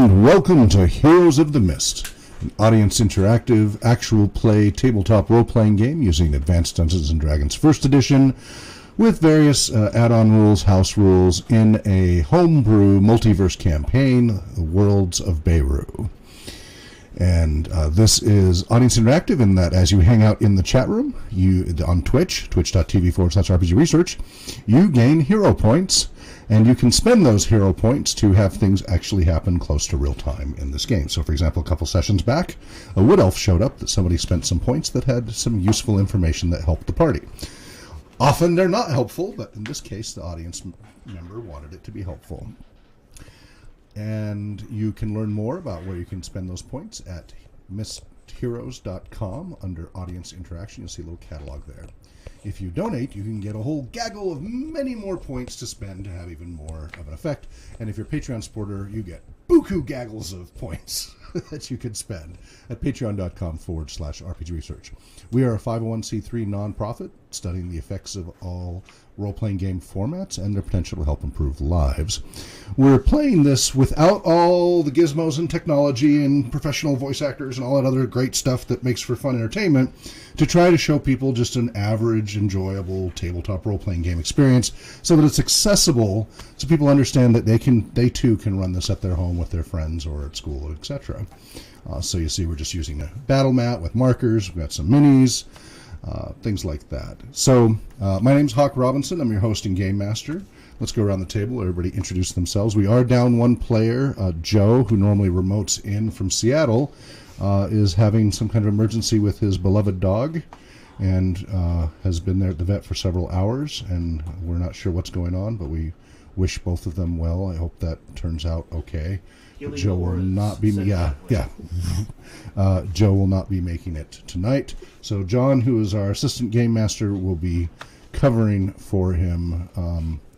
and welcome to Heroes of the Mist, an audience interactive, actual play tabletop role-playing game using Advanced Dungeons & Dragons 1st Edition with various add-on rules, house rules, in a homebrew multiverse campaign, The Worlds of Beru. And this is audience interactive in that as you hang out in the chat room, on Twitch, twitch.tv/RPG Research, you gain hero points, and you can spend those hero points to have things actually happen close to real time in this game. So, for example, a couple sessions back, a wood elf showed up that somebody spent some points that had some useful information that helped the party. Often they're not helpful, but in this case, the audience member wanted it to be helpful. And you can learn more about where you can spend those points at mistheroes.com under Audience Interaction. You'll see a little catalog there. If you donate, you can get a whole gaggle of many more points to spend to have even more of an effect. And if you're a Patreon supporter, you get buku gaggles of points that you could spend at patreon.com/RPG Research. We are a 501c3 nonprofit studying the effects of all role-playing game formats and their potential to help improve lives. We're playing this without all the gizmos and technology and professional voice actors and all that other great stuff that makes for fun entertainment, to try to show people just an average, enjoyable tabletop role-playing game experience so that it's accessible, so people understand that they too can run this at their home with their friends or at school, etc. So you see we're just using a battle mat with markers. We've got some minis, things like that. So my name's Hawk Robinson. I'm your host and game master. Let's go around the table. Everybody introduce themselves. We are down one player. Joe, who normally remotes in from Seattle, is having some kind of emergency with his beloved dog and has been there at the vet for several hours, and we're not sure what's going on, but we wish both of them well. I hope that turns out okay. Joe will not be Joe will not be making it tonight. So John, who is our assistant game master, will be covering for him,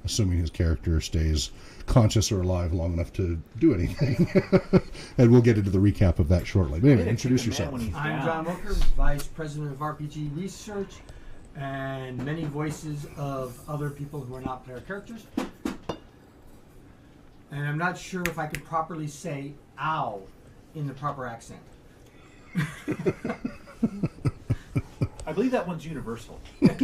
assuming his character stays conscious or alive long enough to do anything. And we'll get into the recap of that shortly. But anyway, introduce yourself. I'm John Wilker, Vice President of RPG Research, and many voices of other people who are not player characters. And I'm not sure if I could properly say ow in the proper accent. I believe that one's universal. Hey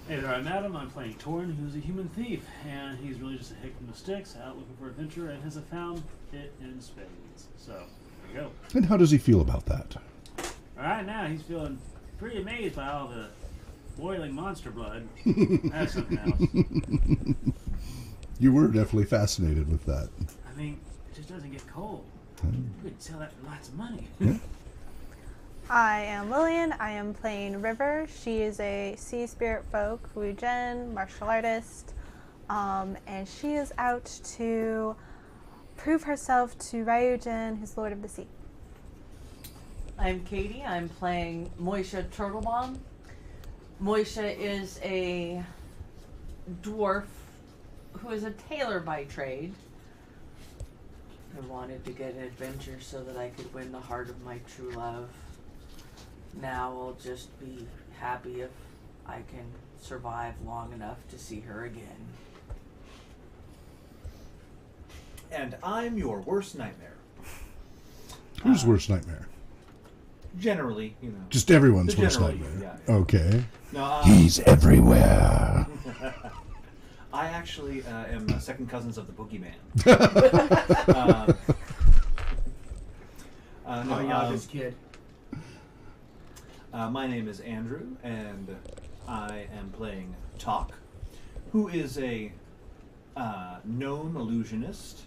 there, I'm Adam. I'm playing Torn, who's a human thief, and he's really just a hick from the sticks, out looking for adventure, and has found it in spades. So, there you go. And how does he feel about that? Alright, now he's feeling pretty amazed by all the boiling monster blood. That's something else. You were definitely fascinated with that. I mean, it just doesn't get cold. You could sell that for lots of money. Yeah. I am Lillian. I am playing River. She is a sea spirit folk, Wu-Gen, martial artist, and she is out to prove herself to Ryujin, who's Lord of the Sea. I'm Katie. I'm playing Moisha Turtlebomb. Moisha is a dwarf who is a tailor by trade. I wanted to get an adventure so that I could win the heart of my true love. Now I'll just be happy if I can survive long enough to see her again. And I'm your worst nightmare. Whose worst nightmare? Generally, you know. Just everyone's worst Generally, nightmare. yeah. Okay. No, He's everywhere. I actually am second cousins of the Boogeyman. This kid. My name is Andrew, and I am playing Talk, who is a gnome illusionist,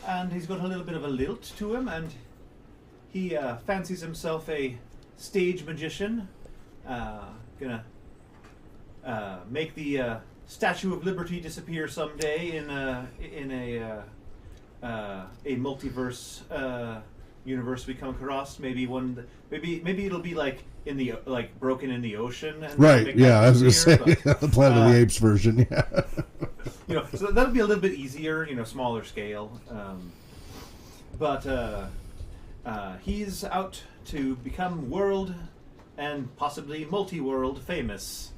and he's got a little bit of a lilt to him, and he fancies himself a stage magician, gonna make the Statue of Liberty disappear someday in a multiverse universe we come across. Maybe maybe it'll be like in the broken in the ocean. And right. Yeah, I was gonna say but, the Planet of the Apes version. Yeah. So that'll be a little bit easier. Smaller scale. But he's out to become world and possibly multi-world famous.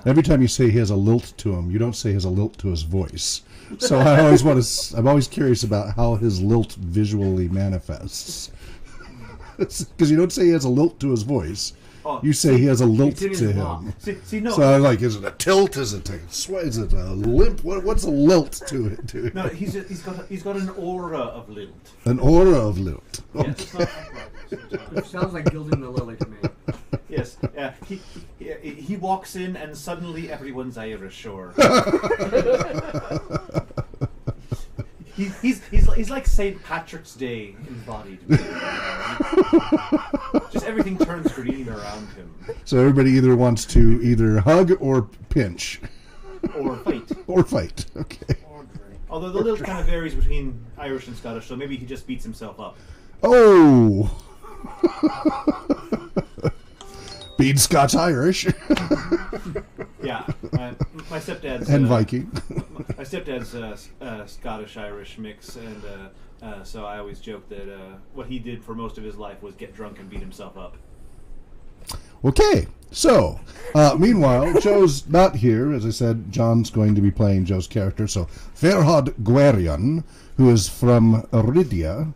Every time you say he has a lilt to him, you don't say he has a lilt to his voice. So I'm always curious about how his lilt visually manifests. Because you don't say he has a lilt to his voice. Oh, You say he has a lilt it's in his to walk. him. see, no. So I'm like, is it a tilt? Is it a sway? Is it a limp? What's a lilt to it? No, he's got an aura of lilt. An aura of lilt. Yes. It's not upright. It sounds like gilding the lily to me. Yes. He walks in and suddenly everyone's Irish or he's like St. Patrick's Day embodied. Just everything turns green around him. So everybody either wants to either hug or pinch. Or fight. Or fight. Okay. Although the lilt kind of varies between Irish and Scottish, so maybe he just beats himself up. Oh! Being Scots-Irish. Yeah. My stepdad's... And Viking. My stepdad's Scottish-Irish mix, and so I always joke that what he did for most of his life was get drunk and beat himself up. Okay, so, meanwhile, Joe's not here. As I said, John's going to be playing Joe's character. So, Ferhad Gwerion, who is from Aridia.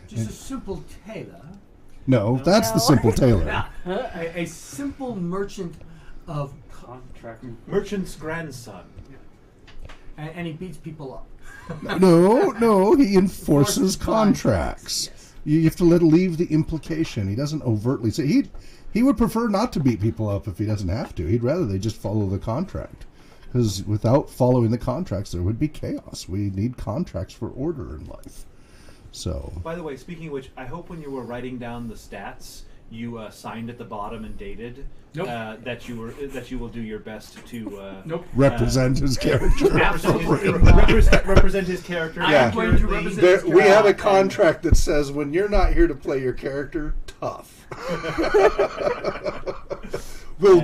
Just a simple tailor. No, that's the simple tailor. A simple merchant of... Contractor. Merchant's grandson. And he beats people up. No, he enforces contracts. Yes. You have to leave the implication. He doesn't overtly say... He would prefer not to beat people up if he doesn't have to. He'd rather they just follow the contract. Because without following the contracts, there would be chaos. We need contracts for order in life. So. By the way, speaking of which, I hope when you were writing down the stats, you signed at the bottom and dated. Nope. That you will do your best to Nope. Represent his character. represent his character. Yeah. I'm going to represent There, his we have a character. contract that says when you're not here to play your character, tough. We'll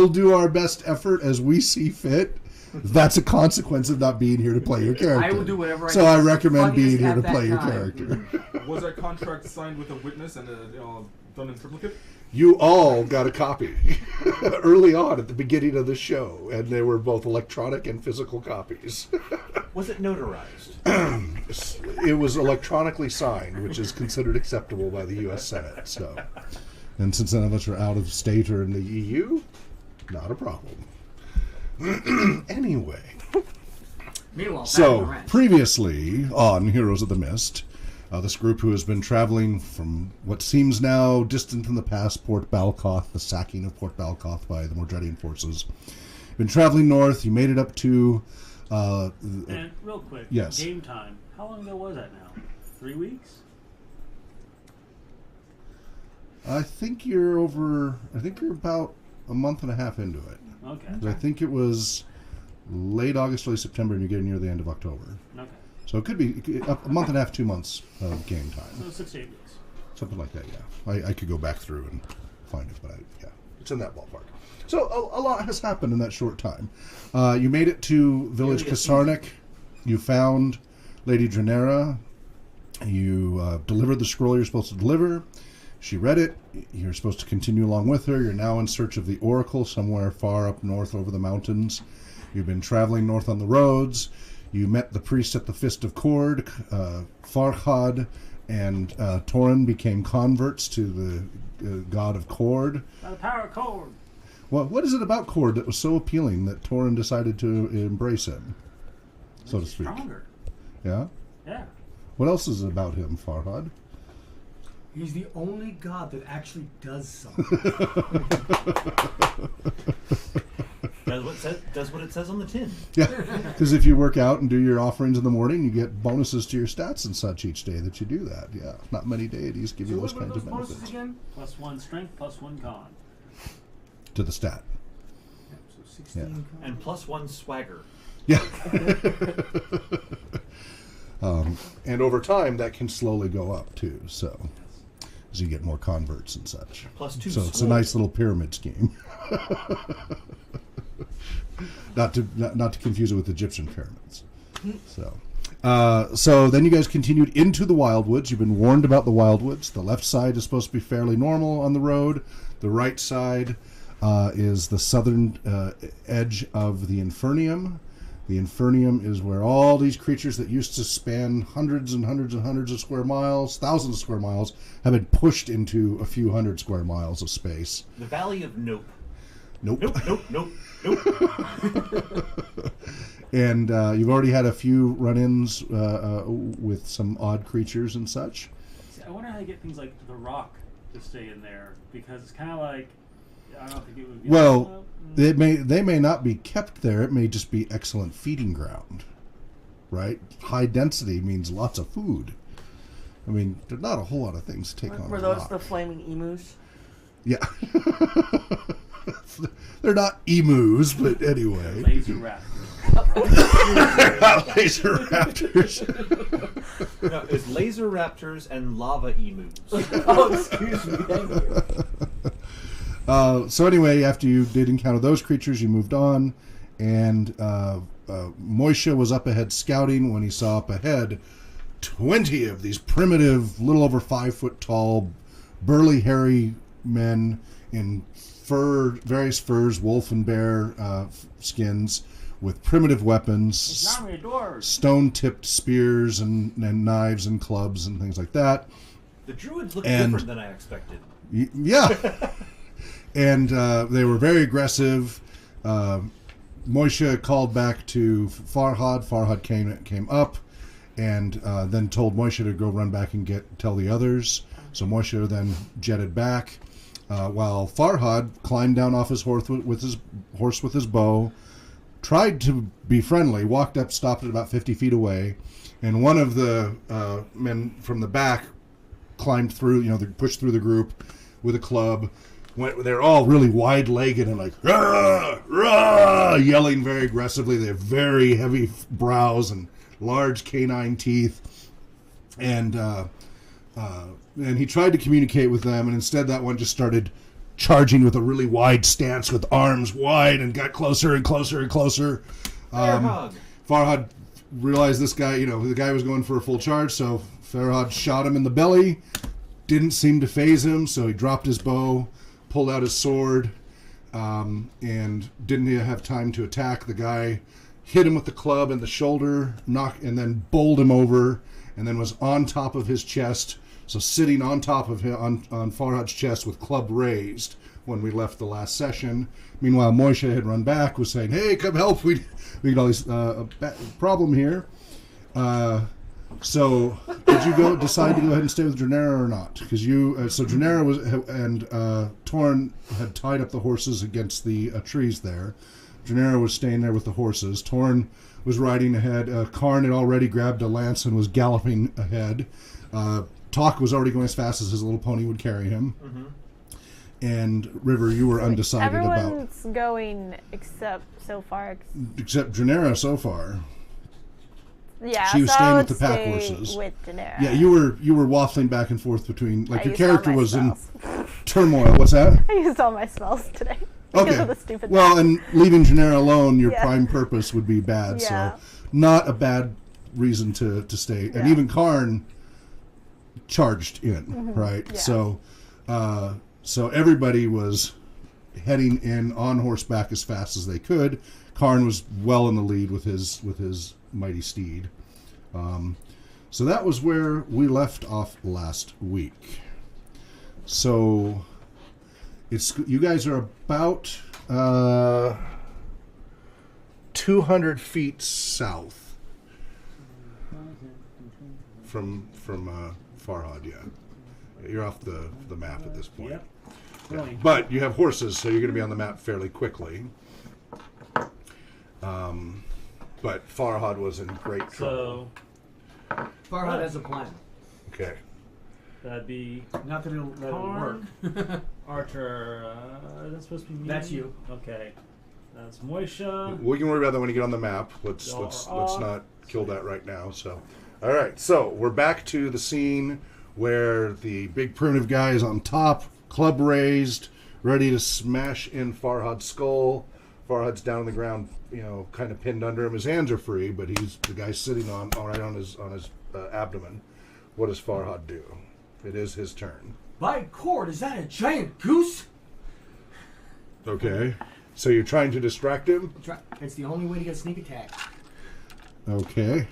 do our best effort as we see fit. That's a consequence of not being here to play your character. I will do whatever I So think I is recommend being funniest here at to that play your time. character. Was that contract signed with a witness and done in triplicate? You all got a copy early on at the beginning of the show, and they were both electronic and physical copies. Was it notarized? It was electronically signed, which is considered acceptable by the U.S. Senate. So, and since none of us are out of state or in the EU, not a problem. Anyway, Meanwhile, back in the so ranch. previously on Heroes of the Mist, this group who has been traveling from what seems now distant in the past, Port Balcoth, the sacking of Port Balcoth by the Mordredian forces, been traveling north. You made it up to. And real quick, Yes. game time. How long ago was that now? 3 weeks? I think you're about a month and a half into it. Okay. I think it was late August, early September, and you're getting near the end of October. Okay. So it could be a month and a half, 2 months of game time. So 6 to 8 weeks. Something like that, yeah. I could go back through and find it, but yeah, it's in that ballpark. So a lot has happened in that short time. You made it to Village Nearly a Kasarnik. You found Lady Dranera. You delivered the scroll you're supposed to deliver. She read it. You're supposed to continue along with her. You're now in search of the Oracle somewhere far up north over the mountains. You've been traveling north on the roads. You met the priest at the Fist of Cord. Farhad and Torin became converts to the god of Cord. By the power of cord. Well, what is it about Cord that was so appealing that Torin decided to embrace him, so to speak? Stronger. Yeah? Yeah. What else is it about him, Farhad? He's the only god that actually does something. Does what it says on the tin. Yeah, because if you work out and do your offerings in the morning, you get bonuses to your stats and such each day that you do that. Yeah, not many deities give you those what were kinds of those bonuses benefits. again? +1 strength, +1 con. To the stat. Yeah, so 16. And +1 swagger. Yeah. And over time, that can slowly go up too. So, as you get more converts and such. +2 So it's a sword. nice little pyramid scheme. not to confuse it with Egyptian pyramids. So then you guys continued into the Wildwoods. You've been warned about the Wildwoods. The left side is supposed to be fairly normal on the road. The right side is the southern edge of the Infernium. The Infernium is where all these creatures that used to span hundreds and hundreds and hundreds of square miles, thousands of square miles, have been pushed into a few hundred square miles of space. The Valley of Nope. Nope. Nope. And you've already had a few run-ins with some odd creatures and such. See, I wonder how they get things like the rock to stay in there, because it's kind of like, I don't think it would be. Well, they may not be kept there. It may just be excellent feeding ground, right? High density means lots of food. I mean, there's not a whole lot of things to take on. Were a those rock. the flaming emus? Yeah. They're not emus, but anyway. Laser raptors. Laser raptors. No, it's laser raptors and lava emus. Oh, excuse me. Thank you. So anyway, after you did encounter those creatures, you moved on, and Moisha was up ahead scouting when he saw up ahead 20 of these primitive, little over 5 foot tall, burly, hairy men in various furs, wolf and bear skins, with primitive weapons, stone-tipped spears and knives and clubs and things like that. The druids look different than I expected. Yeah. And they were very aggressive. Moisha called back to Farhad. Farhad came up and then told Moisha to go run back and tell the others. So Moisha then jetted back, while Farhad climbed down off his horse with his bow, tried to be friendly, walked up, stopped at about 50 feet away, and one of the men from the back climbed through, they pushed through the group with a club. They're all really wide-legged and like, rah, rah, yelling very aggressively. They have very heavy brows and large canine teeth. And he tried to communicate with them, and instead that one just started charging with a really wide stance with arms wide and got closer and closer and closer. Farhad realized this guy, the guy was going for a full charge, so Farhad shot him in the belly. Didn't seem to faze him, so he dropped his bow, pulled out his sword, and didn't have time to attack. The guy hit him with the club in the shoulder, and then bowled him over, and then was on top of his chest. So sitting on top of him, on Farhad's chest with club raised when we left the last session. Meanwhile, Moisha had run back, was saying, "Hey, come help! We got all these problem here." So did you decide to go ahead and stay with Dranera or not? Because so Dranera and Torn had tied up the horses against the trees there. Dranera was staying there with the horses. Torn was riding ahead. Karn had already grabbed a lance and was galloping ahead. Talk was already going as fast as his little pony would carry him. Mm-hmm. And River, you were undecided Everyone's going except Dranera so far. Yeah, she was so staying I with the would pack stay horses. With Dranera. Yeah, you were waffling back and forth between, like, I your used all character my was spells. in turmoil. What's that? I used all my spells today because Okay. of the stupid. Well, and leaving Dranera alone, your Yeah. prime purpose would be bad. Yeah. So, not a bad reason to stay. And Yeah. even Karn charged in, right? Yeah. So everybody was heading in on horseback as fast as they could. Karn was well in the lead with his mighty steed. So that was where we left off last week. So you guys are about 200 feet south from Farhad. Yeah, you're off the map at this point. Yep. Yeah. Really. But you have horses, so you're going to be on the map fairly quickly. But Farhad was in great trouble. So Farhad has a plan. Okay. that'd be Not that it'll work. Archer. That's supposed to be me. That's you. Okay. That's Moisha. We can worry about that when you get on the map. Let's not kill that right now. So, all right. So we're back to the scene where the big primitive guy is on top, club raised, ready to smash in Farhad's skull. Farhad's down on the ground, kind of pinned under him. His hands are free, but the guy's sitting right on his abdomen. What does Farhad do? It is his turn. By cord, is that a giant goose? Okay. So you're trying to distract him? It's the only way to get a sneak attack. Okay.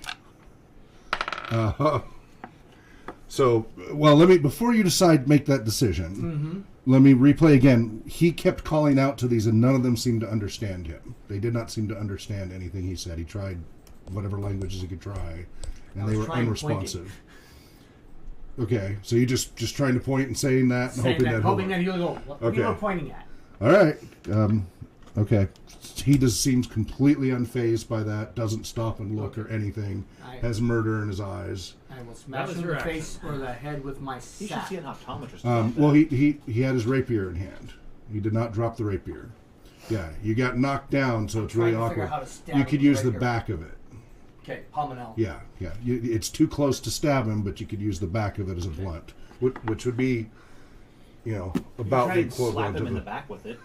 So, well, let me, before you decide, make that decision, let me replay again. He kept calling out to these, and none of them seemed to understand him. They did not seem to understand anything he said. He tried whatever languages he could try, and they were unresponsive. Okay, so you just trying to point and saying that, and hoping that he'll go. What you were pointing at. All right. Okay. He just seems completely unfazed by that. Doesn't stop and look or anything. Has murder in his eyes. I will smash him in the face or the head with my sack. You should see an optometrist. Well, he had his rapier in hand. He did not drop the rapier. Yeah, you got knocked down, so it's really awkward. You could use the back of it. Okay, pommel. Yeah. It's too close to stab him, but you could use the back of it as a blunt, which would be, about the equivalent slap him of in the back with it.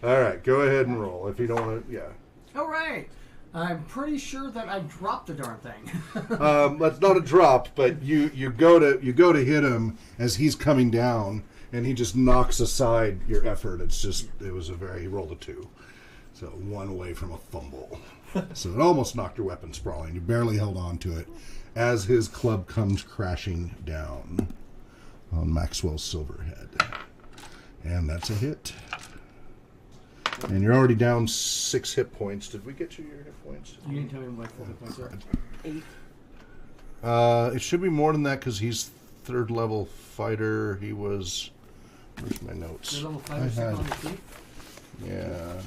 All right, go ahead and roll if you don't want to. Yeah. All right. I'm pretty sure that I dropped the darn thing. That's not a drop, but you go to hit him as he's coming down, and he just knocks aside your effort. He rolled a 2, so 1 away from a fumble. So it almost knocked your weapon sprawling. You barely held on to it as his club comes crashing down on Maxwell's silver head, and that's a hit. And you're already down 6 hit points. Did we get you your hit points? You didn't tell me what my hit points are. 8. It should be more than that because he's 3rd level fighter. He was. Where's my notes? 3rd level fighter, second on the feet? Yeah.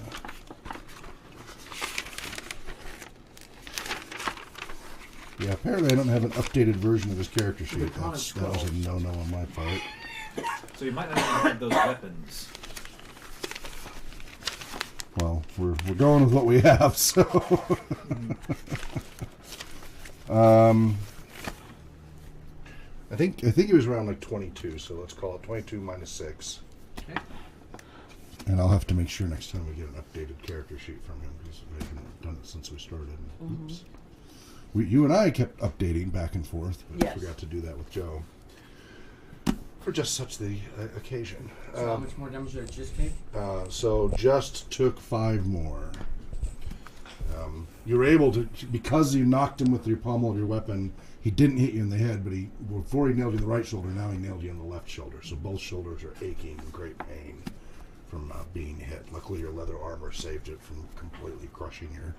Yeah, apparently I don't have an updated version of his character sheet. That was a no-no on my part. So you might not have had those weapons. Well, we're going with what we have, so. I think he was around like 22, so let's call it 22 minus 6. Okay. And I'll have to make sure next time we get an updated character sheet from him because we haven't done it since we started. Oops. You and I kept updating back and forth, but I forgot to do that with Joe. For just such the occasion. So how much more damage did it just take? So just took 5 more. You were able to, because you knocked him with your pommel of your weapon, he didn't hit you in the head, but before he nailed you in the right shoulder, now he nailed you in the left shoulder. So both shoulders are aching in great pain from being hit. Luckily your leather armor saved it from completely crushing your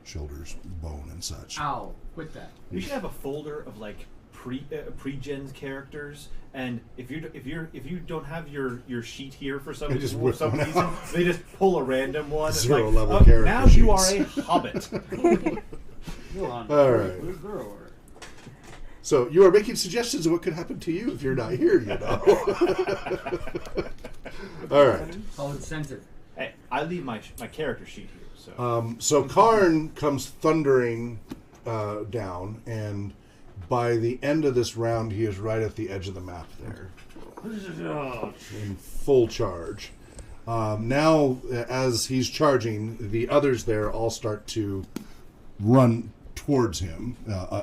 shoulders, bone and such. Ow, quit that. We should have a folder of like pre-gens characters, and if you don't have your sheet here for some reason, they just pull a random one. 0 level character now sheets. You are a hobbit. All right. So you are making suggestions of what could happen to you if you're not here, All right. Oh, incentive. Hey, I leave my character sheet here. So Karn comes thundering down, and by the end of this round, he is right at the edge of the map there, in full charge. Now, as he's charging, the others there all start to run towards him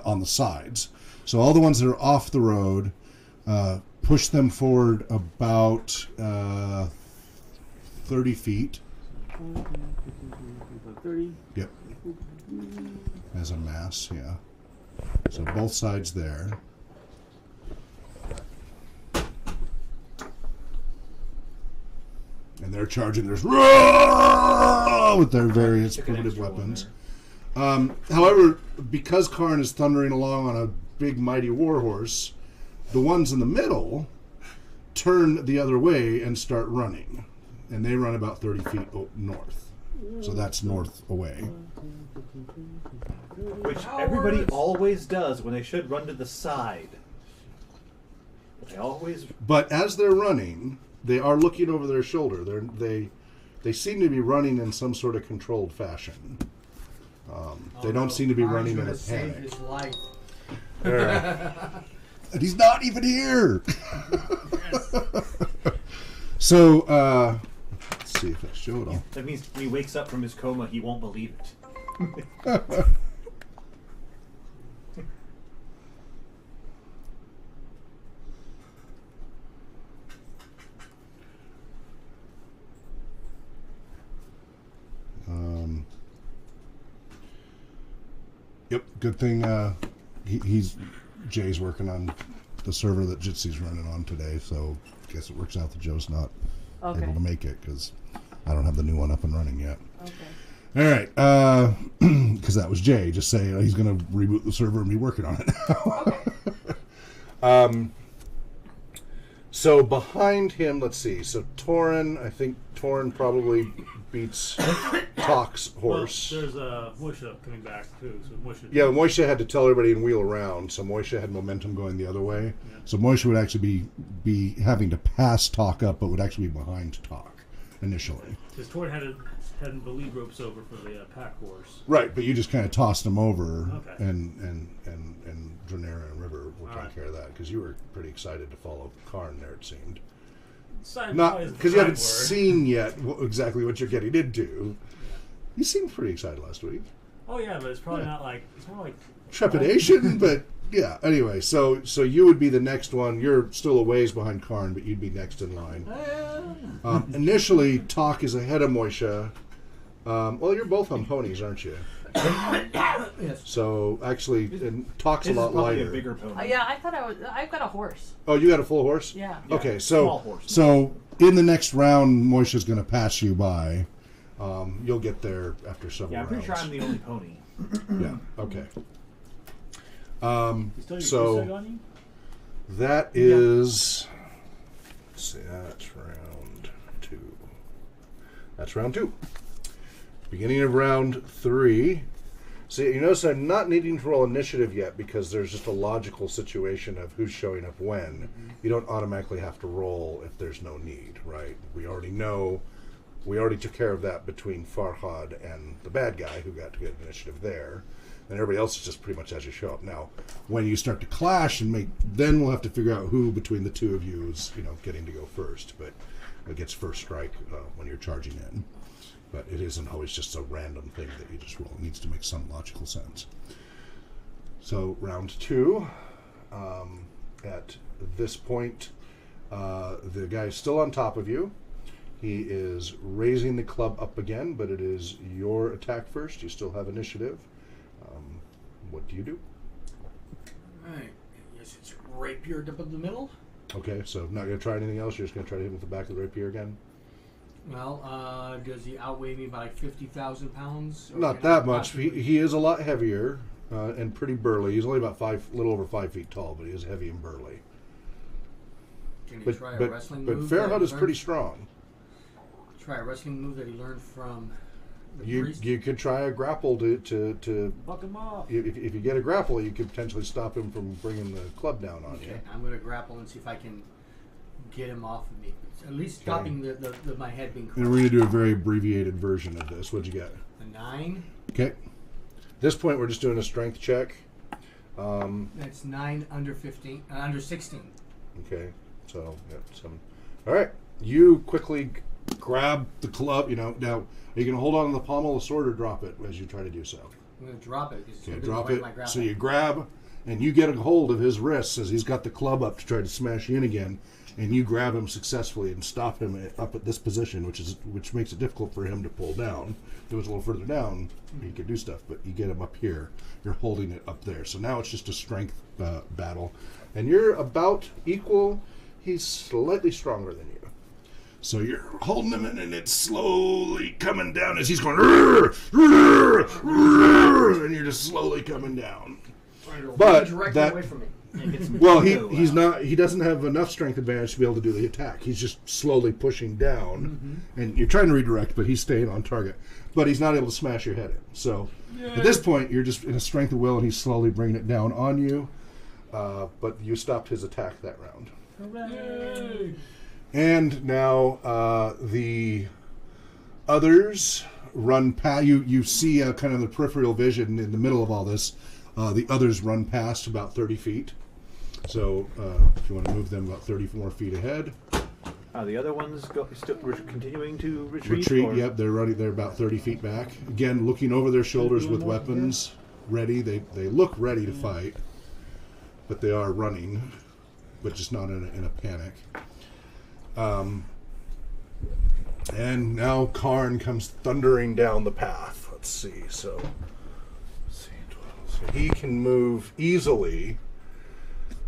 on the sides. So all the ones that are off the road, push them forward about 30 feet. 30. Yep. As a mass, yeah. So both sides there. And they're charging their with their various primitive weapons. However, because Karn is thundering along on a big mighty warhorse, the ones in the middle turn the other way and start running. And they run about 30 feet north. So that's north away. Which everybody always does when they should run to the side. They always. But as they're running, they are looking over their shoulder. They seem to be running in some sort of controlled fashion. They don't seem to be running in a panic. His life. All right. And he's not even here. So, let's see if I show it all. That means when he wakes up from his coma, he won't believe it. Yep. Good thing Jay's working on the server that Jitsy's running on today, so I guess it works out that Joe's not able to make it because I don't have the new one up and running yet. Okay. All right, because that was Jay just saying he's going to reboot the server and be working on it now. Okay. So behind him, let's see. So Torin, I think Torin probably beats Talk's horse. Well, there's Moisha coming back too. So Moisha. Yeah, Moisha had to tell everybody and wheel around, so Moisha had momentum going the other way. Yeah. So Moisha would actually be having to pass Talk up, but would actually be behind Talk initially. Because Torin hadn't the lead ropes over for the pack horse. Right, but you just kind of tossed him over, Okay. and Dranera and River will take Alright. care of that because you were pretty excited to follow Karn there. It seemed Sign not probably is the because you right haven't word. seen yet exactly what you're getting into. You seemed pretty excited last week. Oh yeah, but it's probably not like it's more like Trepidation, but yeah. Anyway, so you would be the next one. You're still a ways behind Karn, but you'd be next in line. Initially, Talk is ahead of Moisha. Well, you're both on ponies, aren't you? Yes. So actually, and Talk's a His is lot probably lighter. a bigger pony. Yeah, I thought I've got a horse. Oh, you got a full horse? Yeah. Okay, small so horse. so in the next round, Moisha's going to pass you by. You'll get there after several Yeah, I'm pretty sure rounds. I'm the only pony. Yeah. Okay. you still your So goose egg on you? that is. Let's see. That's round 2. That's round 2. Beginning of round 3. See, you notice I'm not needing to roll initiative yet because there's just a logical situation of who's showing up when. You don't automatically have to roll if there's no need, right? We already know. We already took care of that between Farhad and the bad guy who got to get initiative there. And everybody else is just pretty much as you show up. Now, when you start to clash and then we'll have to figure out who between the two of you is, getting to go first. But it gets first strike when you're charging in. But it isn't always just a random thing that you just roll. It needs to make some logical sense. So round 2. At this point, the guy is still on top of you. He is raising the club up again, but it is your attack first. You still have initiative. What do you do? Alright. Yes, it's rapier up in the middle. Okay, so not going to try anything else. You're just going to try to hit him with the back of the rapier again? Well, does he outweigh me by like 50,000 pounds? Or Not can I that much. possibly- He is a lot heavier and pretty burly. He's only about little over 5 feet tall, but he is heavy and burly. Can he But try a but wrestling but move? that Farhad he is learned- pretty strong. Try a wrestling move that he learned from the You priest? could try a grapple to Buck him off. if you get a grapple, you could potentially stop him from bringing the club down on Okay, I'm going to grapple and see if I can get him off of me. At least Okay. stopping my head being you. crushed. And we're going to do a very abbreviated version of this. What'd you get? A 9. Okay. At this point, we're just doing a strength check. That's 9 under 15, under 16. Okay. So, yeah, 7. All right. You quickly grab the club. Now, are you going to hold on to the pommel of the sword or drop it as you try to do so? I'm going to drop it. 'Cause it's Okay, gonna drop break it. my grapple. So you grab, and you get a hold of his wrists as he's got the club up to try to smash you in again, and you grab him successfully and stop him up at this position, which makes it difficult for him to pull down. If it was a little further down, he could do stuff, but you get him up here. You're holding it up there. So now it's just a strength battle, and you're about equal. He's slightly stronger than you. So you're holding him in, and it's slowly coming down as he's going, "Rrr, rrr, rrr," and you're just slowly coming down. Trying to But direct that- away from me. Well, he's not. He doesn't have enough strength advantage to be able to do the attack. He's just slowly pushing down, and you're trying to redirect, but he's staying on target. But he's not able to smash your head in. So at this point, you're just in a strength of will, and he's slowly bringing it down on you. But you stopped his attack that round. Hooray! And now the others run past you. You see kind of the peripheral vision in the middle of all this. The others run past about 30 feet. So if you want to move them about 30 more feet ahead. Are the other ones still continuing to retreat? Retreat, or- yep, they're running. They're about 30 feet back. Again, looking over their shoulders with weapons, ready. They look ready to fight, but they are running, but just not in a panic. And now Karn comes thundering down the path. Let's see. So, let's see, 12, So he can move easily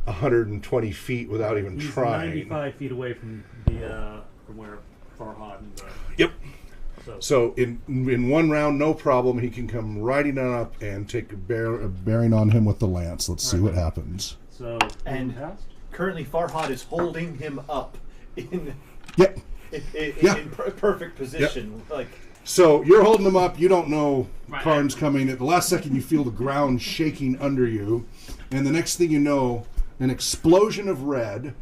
120 feet without even He's trying. 95 feet away from the from where Farhad and Yep. so So in one round, no problem. He can come riding on up and take a bearing on him with the lance. Let's see what happens. so And passed? currently Farhad is holding him up in Yep. in perfect position. Like, So you're holding him up. You don't know Right. Karn's coming. At the last second, you feel the ground shaking under you. And the next thing you know, an explosion of red,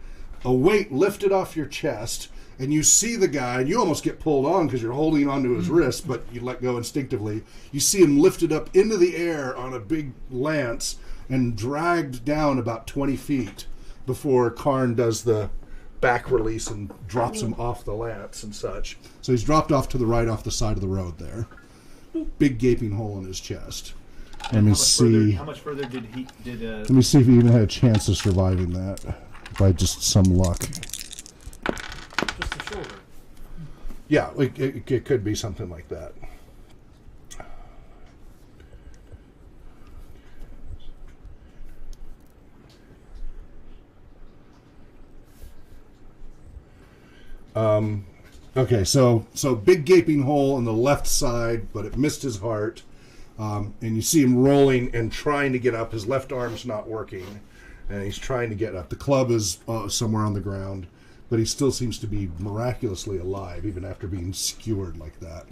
a weight lifted off your chest, and you see the guy, and you almost get pulled on because you're holding onto his wrist, but you let go instinctively. You see him lifted up into the air on a big lance and dragged down about 20 feet before Karn does the back release and drops him off the lance and such. So he's dropped off to the right off the side of the road there. Big gaping hole in his chest. Let me see. How much further did he? Let me see if he even had a chance of surviving that by just some luck. Just the shoulder. Yeah, it could be something like that. Okay, so big gaping hole on the left side, but it missed his heart. And you see him rolling and trying to get up. His left arm's not working, and he's trying to get up. The club is somewhere on the ground, but he still seems to be miraculously alive, even after being skewered like that.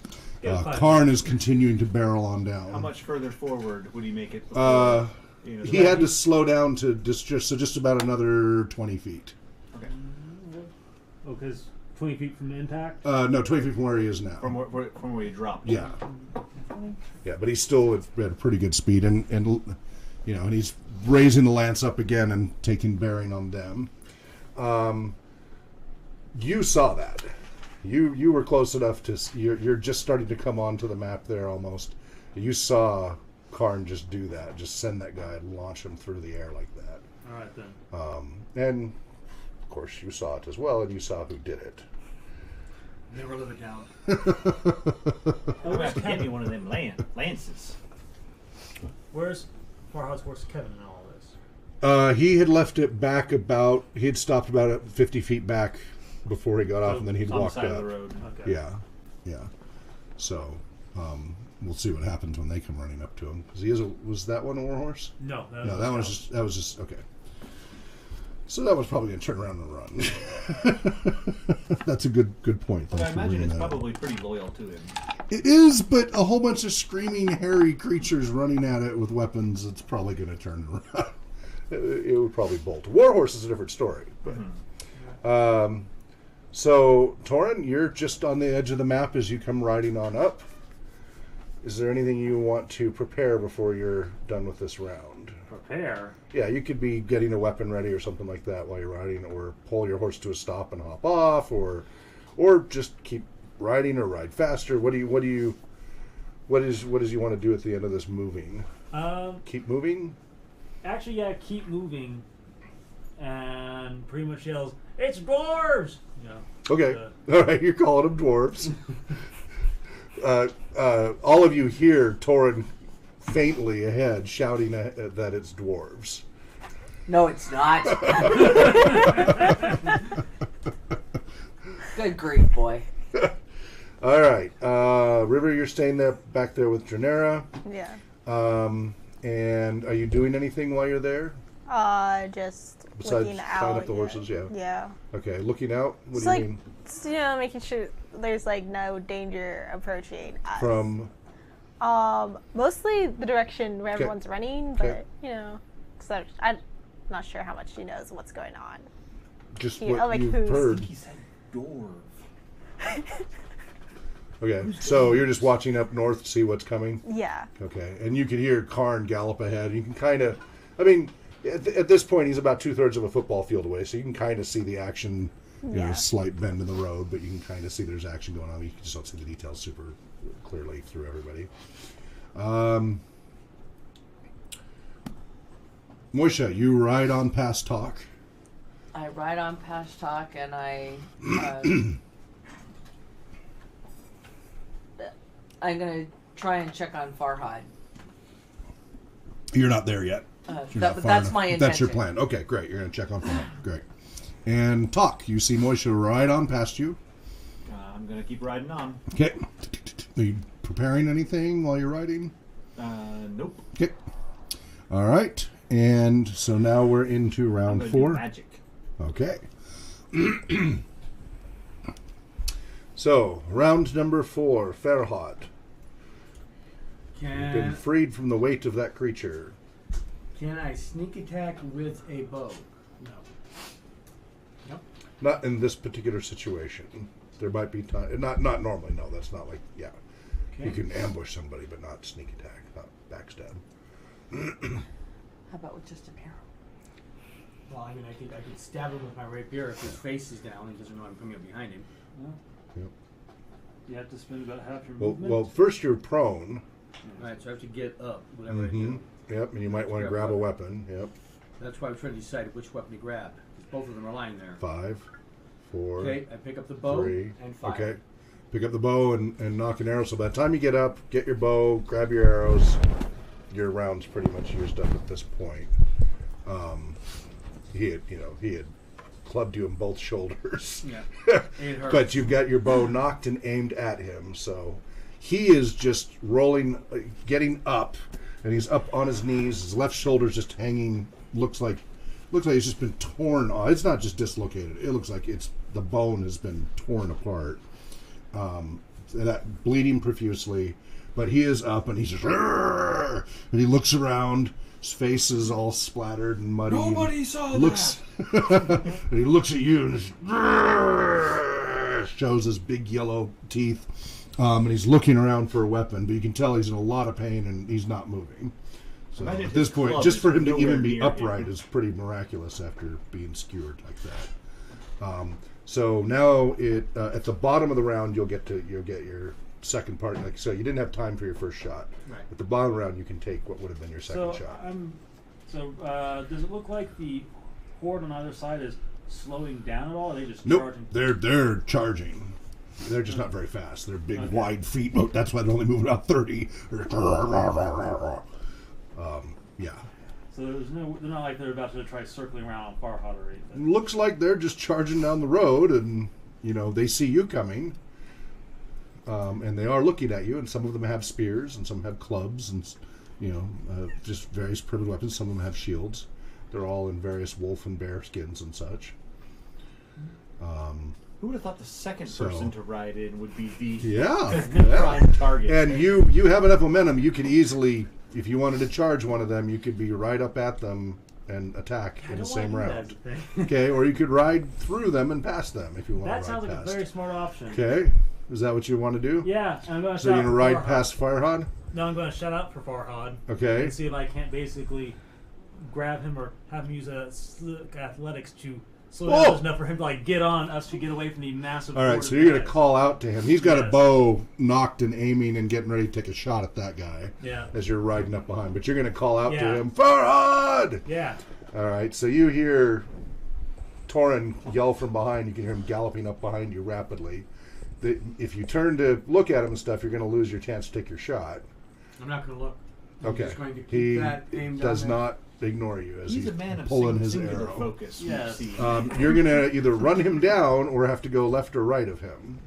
Karn is continuing to barrel on down. How much further forward would he make it? Before, He had to slow down to just about another 20 feet. Okay. Oh, because 20 feet from the impact? No, 20 feet from where he is now. From where he dropped. Yeah. Yeah, but he's still at a pretty good speed, and he's raising the lance up again and taking bearing on them. You saw that. You were close enough to. You're just starting to come onto the map there almost. You saw Karn just do that, just send that guy and launch him through the air like that. All right, then. And of course you saw it as well, and you saw who did it. Never live it down. I'm going to hand me one of them lances. Where's Farhad's horse Kevin in all this? He had left it back about. He had stopped about 50 feet back before he got off, and then he'd on walked the side up. of the road. Okay. Yeah. So we'll see what happens when they come running up to him. Because was that one a warhorse? No, That was just okay. So that was probably going to turn around and run. That's a good point. But I Thanks for imagine bringing it's that up. probably pretty loyal to him. It is, but a whole bunch of screaming, hairy creatures running at it with weapons, it's probably going to turn around. It would probably bolt. Warhorse is a different story. But so, Torin, you're just on the edge of the map as you come riding on up. Is there anything you want to prepare before you're done with this round? Prepare? Yeah, you could be getting a weapon ready or something like that while you're riding, or pull your horse to a stop and hop off, or just keep riding or ride faster. What do you want to do at the end of this moving? Keep moving? Actually, yeah, keep moving. And pretty much yells, "It's dwarves!" Okay. All right, you're calling them dwarves. All of you hear Torin faintly ahead shouting that it's dwarves. No, it's not. Good grief, boy. All right. River, you're staying back there with Janera. Yeah. And are you doing anything while you're there? Just Besides looking tying out. up the horses, yeah. Yeah. Okay, looking out? What It's do you like, mean? making sure there's no danger approaching us. From? Mostly the direction where Okay. everyone's running, Okay. but because I'm not sure how much she knows what's going on. Just Yeah, what like you've who's- heard. He said dwarf. Okay, so you're just watching up north to see what's coming? Yeah. Okay, and you can hear Karn gallop ahead. You can kind of, at this point, he's about 2/3 of a football field away, so you can kind of see the action. Yeah. Slight bend in the road, but you can kind of see there's action going on. You just don't see the details super clearly through everybody. Moisha, you ride on past talk. I ride on past talk and I'm gonna try and check on Farhad. You're not there yet. You're not far that's enough. my intention. That's your plan. Okay, great. You're going to check on Farhad. Great. And talk. You see Moisha ride on past you. I'm going to keep riding on. Okay. Are you preparing anything while you're riding? Nope. Okay. All right. And so now we're into round I'm gonna 4. do magic. Okay. So, round number 4, Farhad. You've been Can freed from the weight of that creature. I sneak attack with a bow? No. Nope. Not in this particular situation. There might be time. Not normally. No, that's not like. Yeah, Okay. you can ambush somebody, but not sneak attack, not backstab. How about with just an arrow? Well, I mean, I could stab him with my rapier if his face is down. He doesn't know I'm coming up behind him. Well, Yep. you have to spend about half your Well, movement. first you're prone. All right, so I have to get up, whatever I Mhm. do. Yep, and you might want to Grab grab a a weapon. Yep. That's why I'm trying to decide which weapon to grab. 'Cause both of them are lying there. 5, 4, Okay, I pick up the bow 3. and fire. Okay. Pick up the bow and knock an arrow. So by the time you get up, get your bow, grab your arrows. Your round's pretty much used up at this point. He had clubbed you in both shoulders. Yeah. It hurts. But you've got your bow knocked and aimed at him, so he is just rolling, getting up, and he's up on his knees. His left shoulder's just hanging. Looks like he's just been torn off. It's not just dislocated. It looks like the bone has been torn apart. That bleeding profusely, but he is up and he's just, and he looks around. His face is all splattered and muddy. Nobody saw Looks, and he looks at you and just shows his big yellow teeth, and he's looking around for a weapon, but you can tell he's in a lot of pain and he's not moving. So Imagine at this his point, club just is for him to nowhere even be near upright him. is pretty miraculous after being skewered like that. So now at the bottom of the round, you'll get your second part. Like so, you didn't have time for your first shot. Right. At the bottom of the round, you can take what would have been your second So shot. does it look like the horde on either side is slowing down at all? Or are they just Nope, charging? they're charging. They're just not very fast. They're big, Okay. wide feet. That's why they're only moving about 30. Yeah. So they're not like they're about to try circling around on Farhad or anything. Looks like they're just charging down the road, and they see you coming, and they are looking at you. And some of them have spears, and some have clubs, and just various primitive weapons. Some of them have shields. They're all in various wolf and bear skins and such. Who would have thought the second So- person to ride in would be the Yeah. prime target? And you have enough momentum. You could easily, if you wanted to charge one of them, you could be right up at them and attack in the same round. Okay, or you could ride through them and past them if you want That to sounds ride like past. a very smart option. Okay, is that what you want to do? Yeah, and I'm going to So you're going to ride past Farhad? No, I'm going to shut up for Farhad Okay. and see if I can't basically grab him or have him use a slick athletics to slow down Whoa! just enough for him to get on us to get away from the massive. All right, horde so of you're going to guys. call out to him. He's got a Yes. bow knocked and aiming and getting ready to take a shot at that guy Yeah. as you're riding up behind. But you're going to call out to Yeah. him, Farhad! Yeah. All right, so you hear Torin yell from behind. You can hear him galloping up behind you rapidly. If you turn to look at him and stuff, you're going to lose your chance to take your shot. I'm not going to look. I'm Okay. just going to keep He that aimed does down there. not ignore you as He's he's a man of pulling his singular arrow. focus. Yes. You see. You're going to either run him down or have to go left or right of him.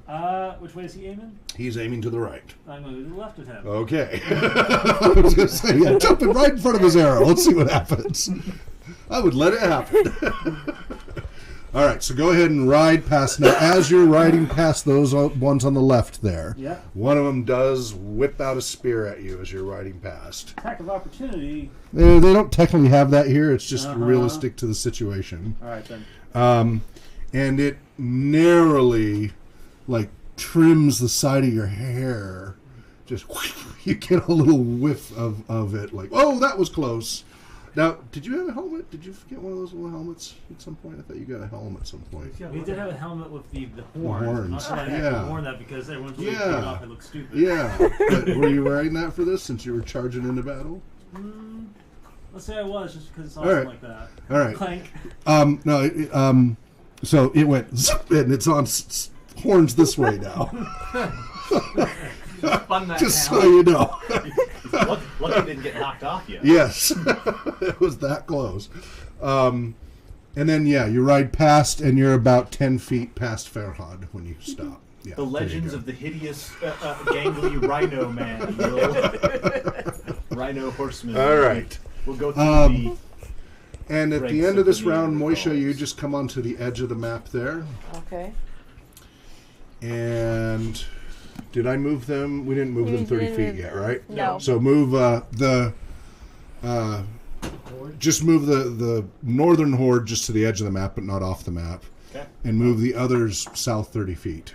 Which way is he aiming? He's aiming to the right. I'm going to the left of him. Okay. I was going to say, yeah, jumping right in front of his arrow. Let's see what happens. I would let it happen. All right, so go ahead and ride past. Now, as you're riding past those ones on the left there, Yeah. one of them does whip out a spear at you as you're riding past. Attack of opportunity. They don't technically have that here. It's just Uh-huh. realistic to the situation. All right then. And it narrowly, trims the side of your hair. Just you get a little whiff of it. Like, oh, that was close. Now, did you have a helmet? Did you get one of those little helmets at some point? I thought you got a helmet at some point. Yeah, We what did the- have a helmet with the horns. horns. I'm not sure I Yeah. actually worn that because everyone's really Yeah. taking off. It looks stupid. Yeah, but were you wearing that for this since you were charging into battle? Let's say I was just because it's All awesome right. like that. All right. Clank. So it went zip, and it's on horns this way now. Just spun that Just down. so you know. Lucky it didn't get knocked off yet. Yes. It was that close. And then, you ride past, and you're about 10 feet past Farhad when you stop. Yeah, The legends of the hideous, gangly rhino man. Rhino horseman. All right. We'll go through the... And at the ranks end of this the round, Moisha, you calls. just come onto the edge of the map there. Okay. And did I move them? We didn't move You them 30 didn't feet move yet, them. right? No. So move just move the northern horde just to the edge of the map, but not off the map. Okay. And move the others south 30 feet.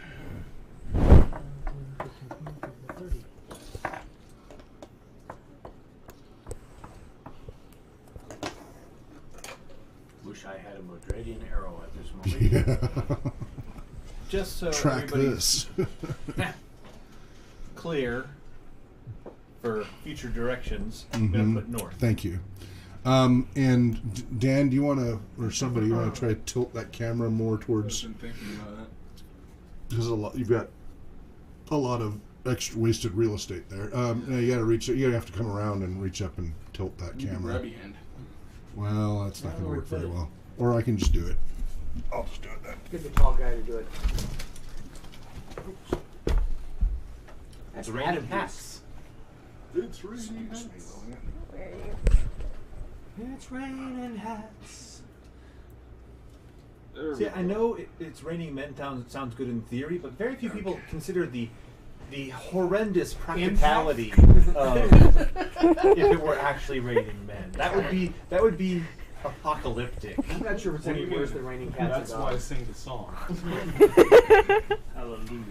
Wish I had a Modredian arrow at this moment. Yeah. Just so Track everybody's this. clear for future directions, Mhm. I'm going to put north. Thank you. And Dan, do you want to, or somebody, you want to try to tilt that camera more I've towards? been thinking about that. There's a lot. You've got a lot of extra wasted real estate there. You got to reach. You have to come around and reach up and tilt that You can camera. grab your hand. Well, that's not Yeah, going to or work very put it- well. Or I can just do it. I'll just do it then. Get the tall guy to do it. It's raining hats. It's raining hats. Where are you? It's raining hats. There See, we I go. know it's raining men sounds good in theory, but very few people consider the horrendous practicality of if it were actually raining men. That would be apocalyptic. I'm not sure if it's any worse than raining cats. That's and why I dogs. sing the song. Hallelujah.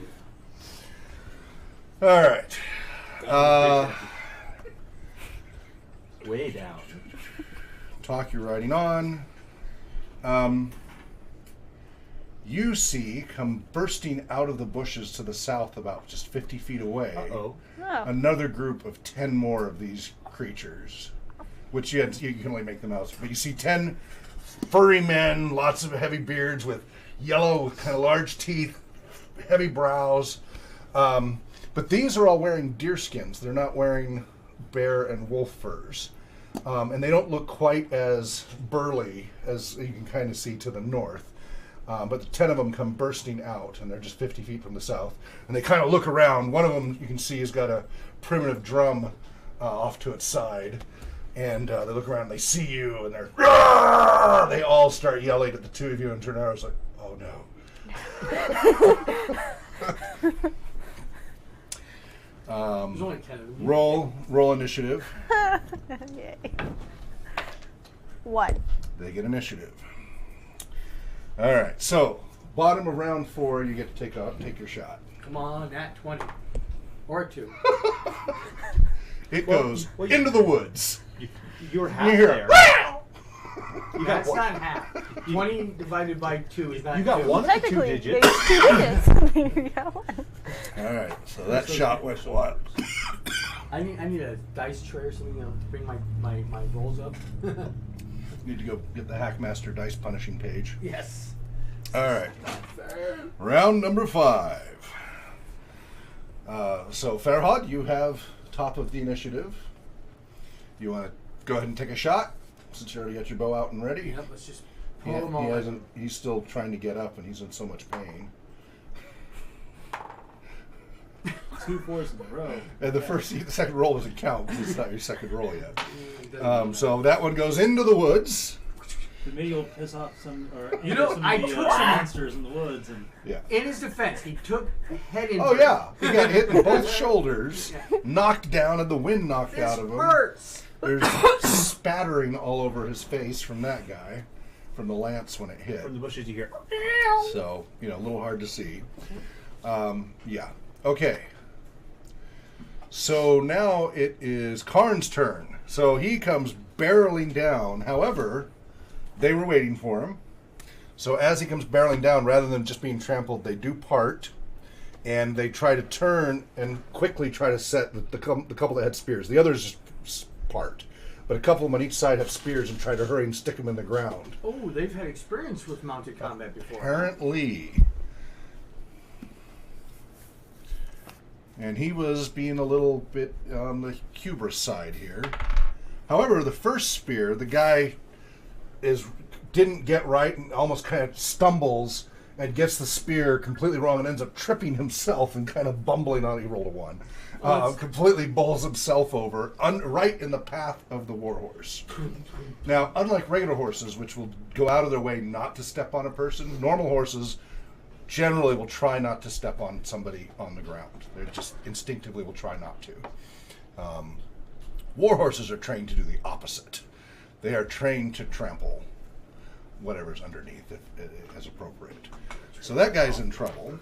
All right. Way down. Talk, you're riding on. You see, come bursting out of the bushes to the south, about just 50 feet away, Uh-oh. Oh. another group of 10 more of these creatures, which you can only make them out. But you see 10 furry men, lots of heavy beards with yellow, kind of large teeth, heavy brows. But these are all wearing deer skins. They're not wearing bear and wolf furs. And they don't look quite as burly as you can kind of see to the north. But the 10 of them come bursting out, and they're just 50 feet from the south. And they kind of look around. One of them, you can see, has got a primitive drum off to its side. And they look around, and they see you, and they're... "Rah!" They all start yelling at the two of you, and turn around. It's like, oh, no. There's only 10 of them. Roll initiative. Yay. 1. They get initiative. All right, so bottom of round 4, you get to take your shot. Come on, at 20. Or 2. It goes well, into the woods. You're You half hear there. You got That's one. not half. 20 divided by 2 is not You got 2. one of the two Technically, digits. there's 2 digits. There you go. All right, so that shot went what? I need a dice tray or something, to bring my rolls up. Need to go get the Hackmaster dice punishing page. Yes. All right, round number 5. So Farhad, you have top of the initiative. You want to go ahead and take a shot since you already got your bow out and ready. Yep, let's just He, pull them he all. hasn't. He's still trying to get up, and he's in so much pain. 2 4s in a row. And the second roll doesn't count because it's not your second roll yet. So that one goes into the woods. Maybe you'll piss off some, or You know, some I of the took some- monsters in the woods, and Yeah. In his defense, he took a head injury. Oh yeah, he got hit in both shoulders, knocked down, and the wind knocked This out of him. hurts. There's spattering all over his face from that guy, from the lance when it hit. From the bushes you hear. So a little hard to see. Yeah. Okay. So now it is Karn's turn. So he comes barreling down. However, they were waiting for him. So as he comes barreling down, rather than just being trampled, they do part, and they try to turn and quickly try to set the couple that had spears. The others just part, but a couple of them on each side have spears and try to hurry and stick them in the ground. Oh, they've had experience with mounted combat before. Apparently. And he was being a little bit on the hubris side here. However, the first spear, the guy didn't get right and almost kind of stumbles and gets the spear completely wrong and ends up tripping himself and kind of bumbling on it. He rolled a 1. Completely bowls himself over, right in the path of the warhorse. Now, unlike regular horses, which will go out of their way not to step on a person, normal horses generally will try not to step on somebody on the ground. They just instinctively will try not to. War horses are trained to do the opposite. They are trained to trample whatever's underneath as appropriate. So that guy's in trouble.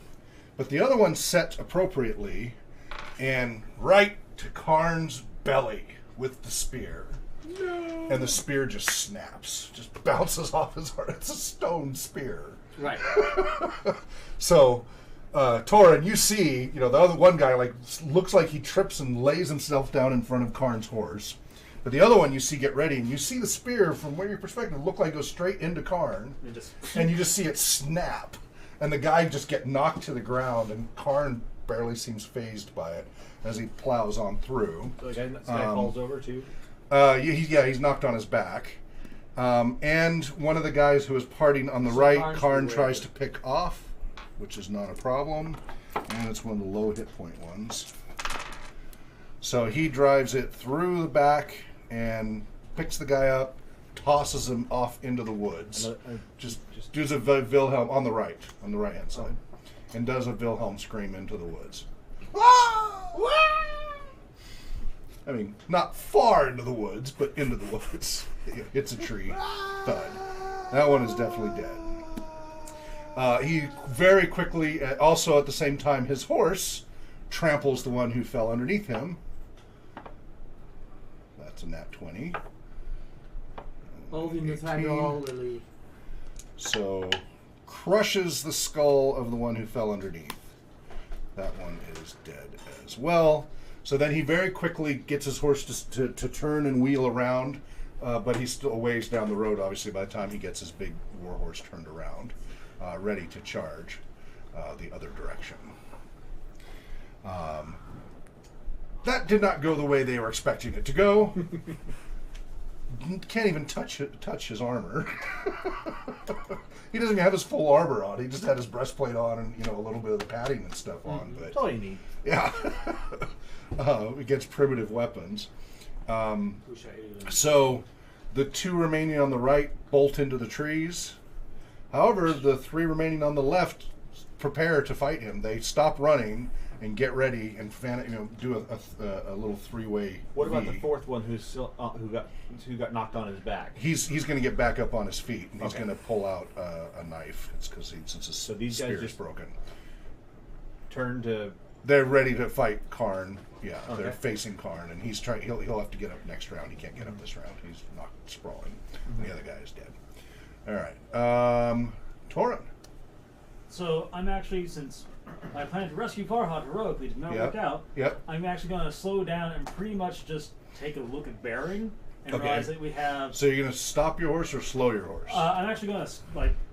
But the other one set appropriately and right to Karn's belly with the spear. No. And the spear just snaps, just bounces off his heart. It's a stone spear. Right. So, Torin, you see, the other one guy looks like he trips and lays himself down in front of Karn's horse. But the other one you see get ready, and you see the spear from where your perspective look like it goes straight into Karn, and you just see it snap, and the guy just get knocked to the ground, and Karn barely seems fazed by it as he plows on through. So the guy falls over too? He's knocked on his back. And one of the guys who is partying on the right, Karn tries to pick off, which is not a problem. And it's one of the low hit point ones. So he drives it through the back and picks the guy up, tosses him off into the woods. Just does a Wilhelm on the right-hand side. And does a Wilhelm scream into the woods. I mean, not far into the woods, but into the woods. Hits a tree. Thud. That one is definitely dead. He very quickly, also at the same time, his horse tramples the one who fell underneath him. That's a nat 20. Holding the title, Lily. So, crushes the skull of the one who fell underneath. That one is dead as well. So then he very quickly gets his horse to turn and wheel around, but he's still a ways down the road, obviously, by the time he gets his big war horse turned around, ready to charge the other direction. That did not go the way they were expecting it to go. Can't even touch his armor. He doesn't even have his full armor on. He just had his breastplate on and a little bit of the padding and stuff on. But that's all you need. Yeah. Against primitive weapons. So the 2 remaining on the right bolt into the trees. However, the 3 remaining on the left prepare to fight him. They stop running and get ready and do a little 3-way. What about the 4th one who's still, who got knocked on his back? He's going to get back up on his feet and he's going to pull out a knife. It's because since his spear is broken. They're ready to fight Karn. Yeah, okay. They're facing Karn, and he's trying. He'll have to get up next round. He can't get up this round. He's knocked sprawling. Mm-hmm. The other guy is dead. All right, Torin. So I'm actually, since I plan to rescue Farhad heroically, did not work out. Yep. I'm actually going to slow down and pretty much just take a look at bearing and realize that we have. So you're going to stop your horse or slow your horse? I'm actually going to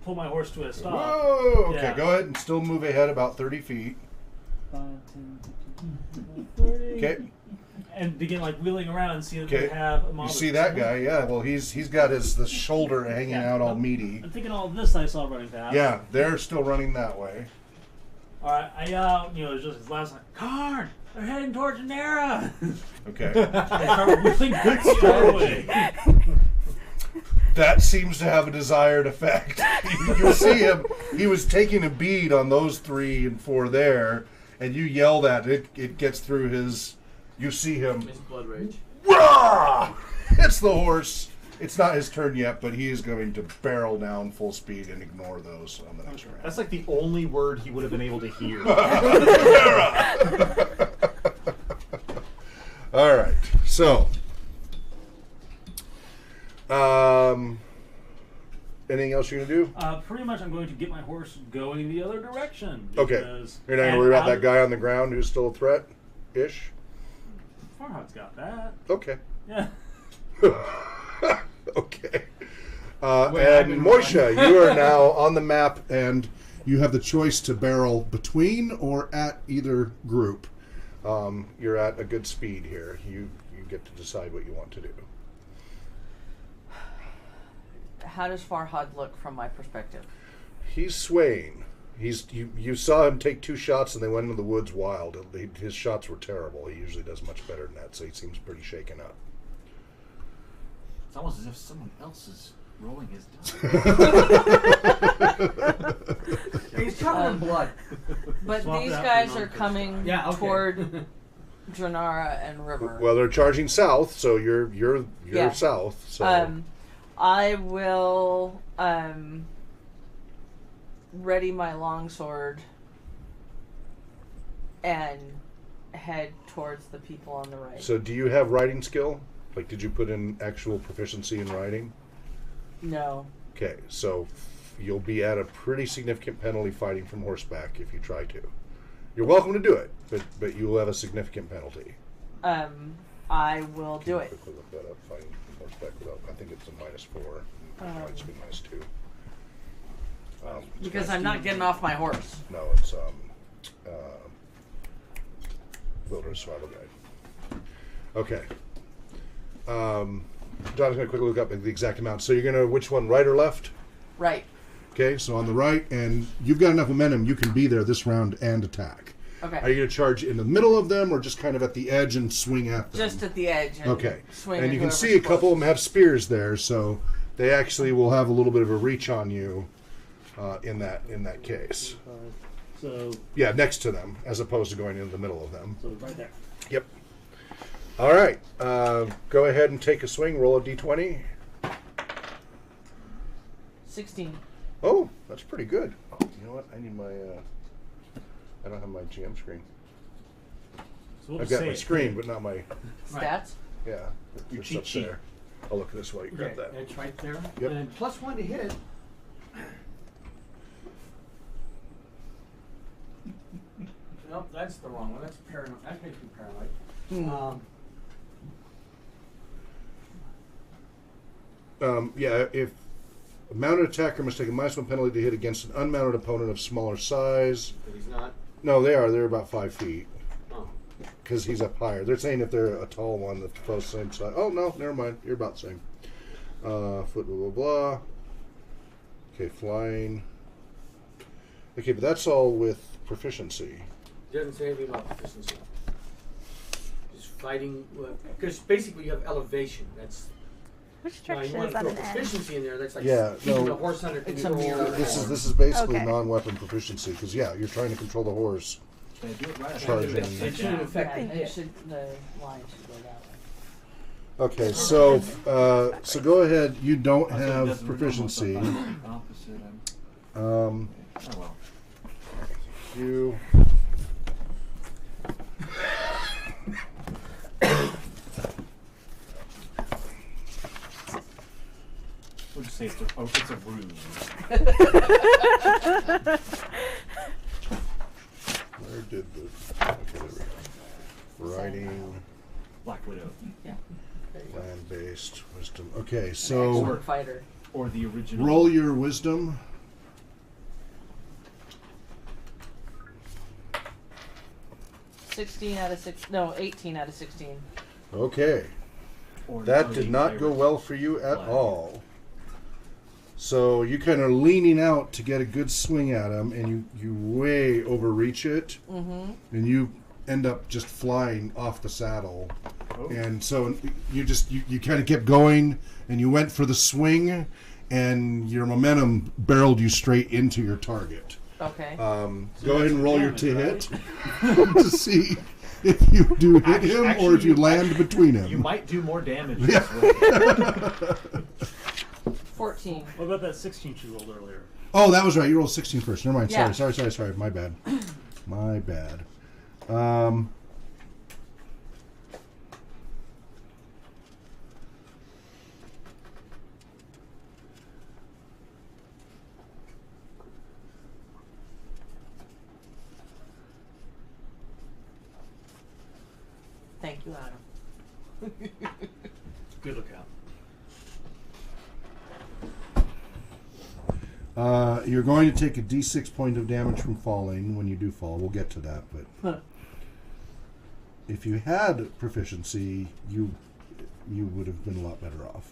pull my horse to a stop. Whoa! Okay, go ahead and still move ahead about 30 feet. 5, 10, 15, 20, 30. Okay. And begin wheeling around and see that we have a mob. You see that guy? Yeah. Well, he's got the shoulder hanging out all meaty. I'm thinking all of this I saw running past. Yeah, they're still running that way. All right, I just his last line. Karn, they're heading towards Nera. Okay. I start wheeling good straight away. That seems to have a desired effect. You see him. He was taking a bead on those 3 and 4 there, and you yell that it gets through his. You see him. His blood rage. Rah! It's the horse. It's not his turn yet, but he is going to barrel down full speed and ignore those on the next round. That's the only word he would have been able to hear. All right. So, anything else you're going to do? Pretty much I'm going to get my horse going the other direction. Okay. You're not going to worry about that guy on the ground who's still a threat-ish? Farhad's got that. Okay. Yeah. Okay. And Moisha, you are now on the map, and you have the choice to barrel between or at either group. You're at a good speed here. You get to decide what you want to do. How does Farhad look from my perspective? He's swaying. You saw him take 2 shots and they went into the woods wild. His shots were terrible. He usually does much better than that, so he seems pretty shaken up. It's almost as if someone else is rolling his dice. He's covered in blood. But Swap these it out guys for are coming Yeah, okay. toward Dranara and River. Well, they're charging south, so you're Yeah. south. So I will ready my longsword and head towards the people on the right. So do you have riding skill? Like, did you put in actual proficiency in riding? No. Okay, so you'll be at a pretty significant penalty fighting from horseback if you try to. You're welcome to do it, but you will have a significant penalty. I will Can do you it. quickly look that up, fighting from horseback without, I think it's a -4. Might just be -2. Because I'm not getting off my horse. No, it's Wilderness Survival Guide. Okay. John's going to quickly look up the exact amount. So you're going to, which one, right or left? Right. Okay, so on the right, and you've got enough momentum, you can be there this round and attack. Okay. Are you going to charge in the middle of them or just kind of at the edge and swing at them? Just at the edge. And Okay. Swing And at you can whoever's see a couple of them closest. have spears there, so they actually will have a little bit of a reach on you in that case. So Yeah, next to them, as opposed to going into the middle of them. right there. Yep. All right. Go ahead and take a swing. Roll a d20. 16. Oh, that's pretty good. You know what? I need my... I don't have my GM screen. So we'll I've just got say my it. screen, but not my... Stats? Yeah. Your It's cheat up sheet. there. I'll look at this while you grab Okay, that. it's right there. Yep. And +1 to hit it. Nope, that's the wrong one. That's paranoid. That makes me paranoid. Yeah, if a mounted attacker must take a -1 penalty to hit against an unmounted opponent of smaller size. But he's not. No, they are. They're about 5 feet. Oh. Because he's up higher. They're saying if they're a tall one, the close same size. Oh, no, never mind. You're about the same. Foot, blah, blah, blah. Okay, flying. Okay, but that's all with proficiency. He doesn't say anything about proficiency. Just fighting. Because basically you have elevation. That's. Which You direction want is to that throw an N? proficiency in there. That's like Yeah, keeping no. the horse under It's a control. mirror. This is basically Okay. non-weapon proficiency because you're trying to control the horse. Did I do it right? Charging. It shouldn't affect the Yeah, hit. the line should go that way. Okay, so go ahead. You don't Also, it have doesn't remove proficiency. myself. Opposite. Oh well. You. We'll just say it's a ruse. Where did the? Okay, there we go. Writing, Black Widow. Yeah. There you go. land-based wisdom. Okay, An so expert fighter. Or the original. roll your wisdom. 16 out of 6. No, 18 out of 16. Okay, Or that the did not go pirate. well for you at Flag. all. So you kind of leaning out to get a good swing at him, and you way overreach it, and you end up just flying off the saddle. Oh. And so you kind of kept going, and you went for the swing, and your momentum barreled you straight into your target. Okay. Go ahead and roll your damage, to right? hit to see if you do hit him or if you land between him. You might do more damage this way. 14. What about that 16 you rolled earlier? Oh, that was right. You rolled 16 first. Never mind. Yeah. Sorry. My bad. My bad. Thank you, Adam. Good lookout. You're going to take a d6 point of damage from falling when you do fall. We'll get to that, but if you had proficiency, you would have been a lot better off.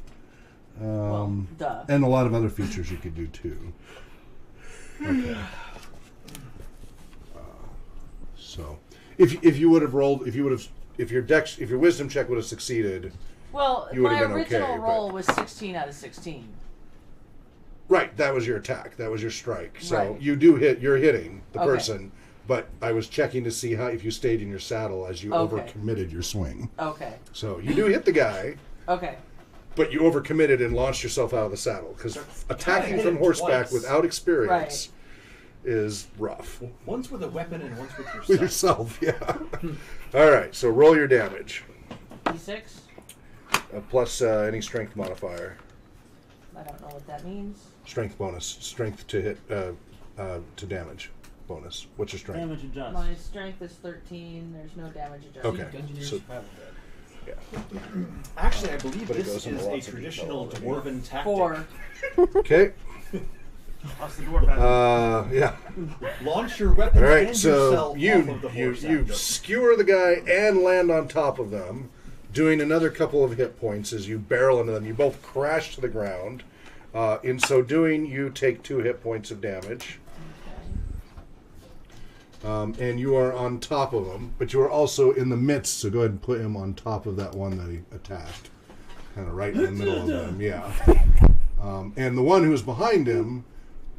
Duh. And a lot of other features you could do too. Okay. So, if you would have rolled, if your wisdom check would have succeeded, Well, you would my have been original okay, roll was 16 out of 16. right? That was your attack. That was your strike. So Right. you do hit. You're hitting the Okay. person. But I was checking to see how if you stayed in your saddle as you Okay. overcommitted your swing. Okay. So you do hit the guy. Okay. But you overcommitted and launched yourself out of the saddle because attacking hit from him horseback twice. without experience Right. is rough. Once with a weapon and once with yourself. With yourself, yeah. All right, so roll your damage D6? plus any strength modifier, I don't know what that means. strength bonus, strength to hit to damage bonus. What's your strength? Damage adjust. My strength is 13. There's no damage adjustment. Okay. Dungeoneer's So- survival guide. Actually, I believe But it this goes into is a lots of traditional detail dwarven tactic. 4. Okay. What's the dwarf have? Yeah. Launch your weapon All right. and So yourself off you of the you horse. you skewer the guy and land on top of them, doing another couple of hit points as you barrel into them. You both crash to the ground. In so doing, you take 2 hit points of damage. And you are on top of him, but you are also in the midst, so go ahead and put him on top of that one that he attacked. Kind of right in the middle of them, yeah. And the one who's behind him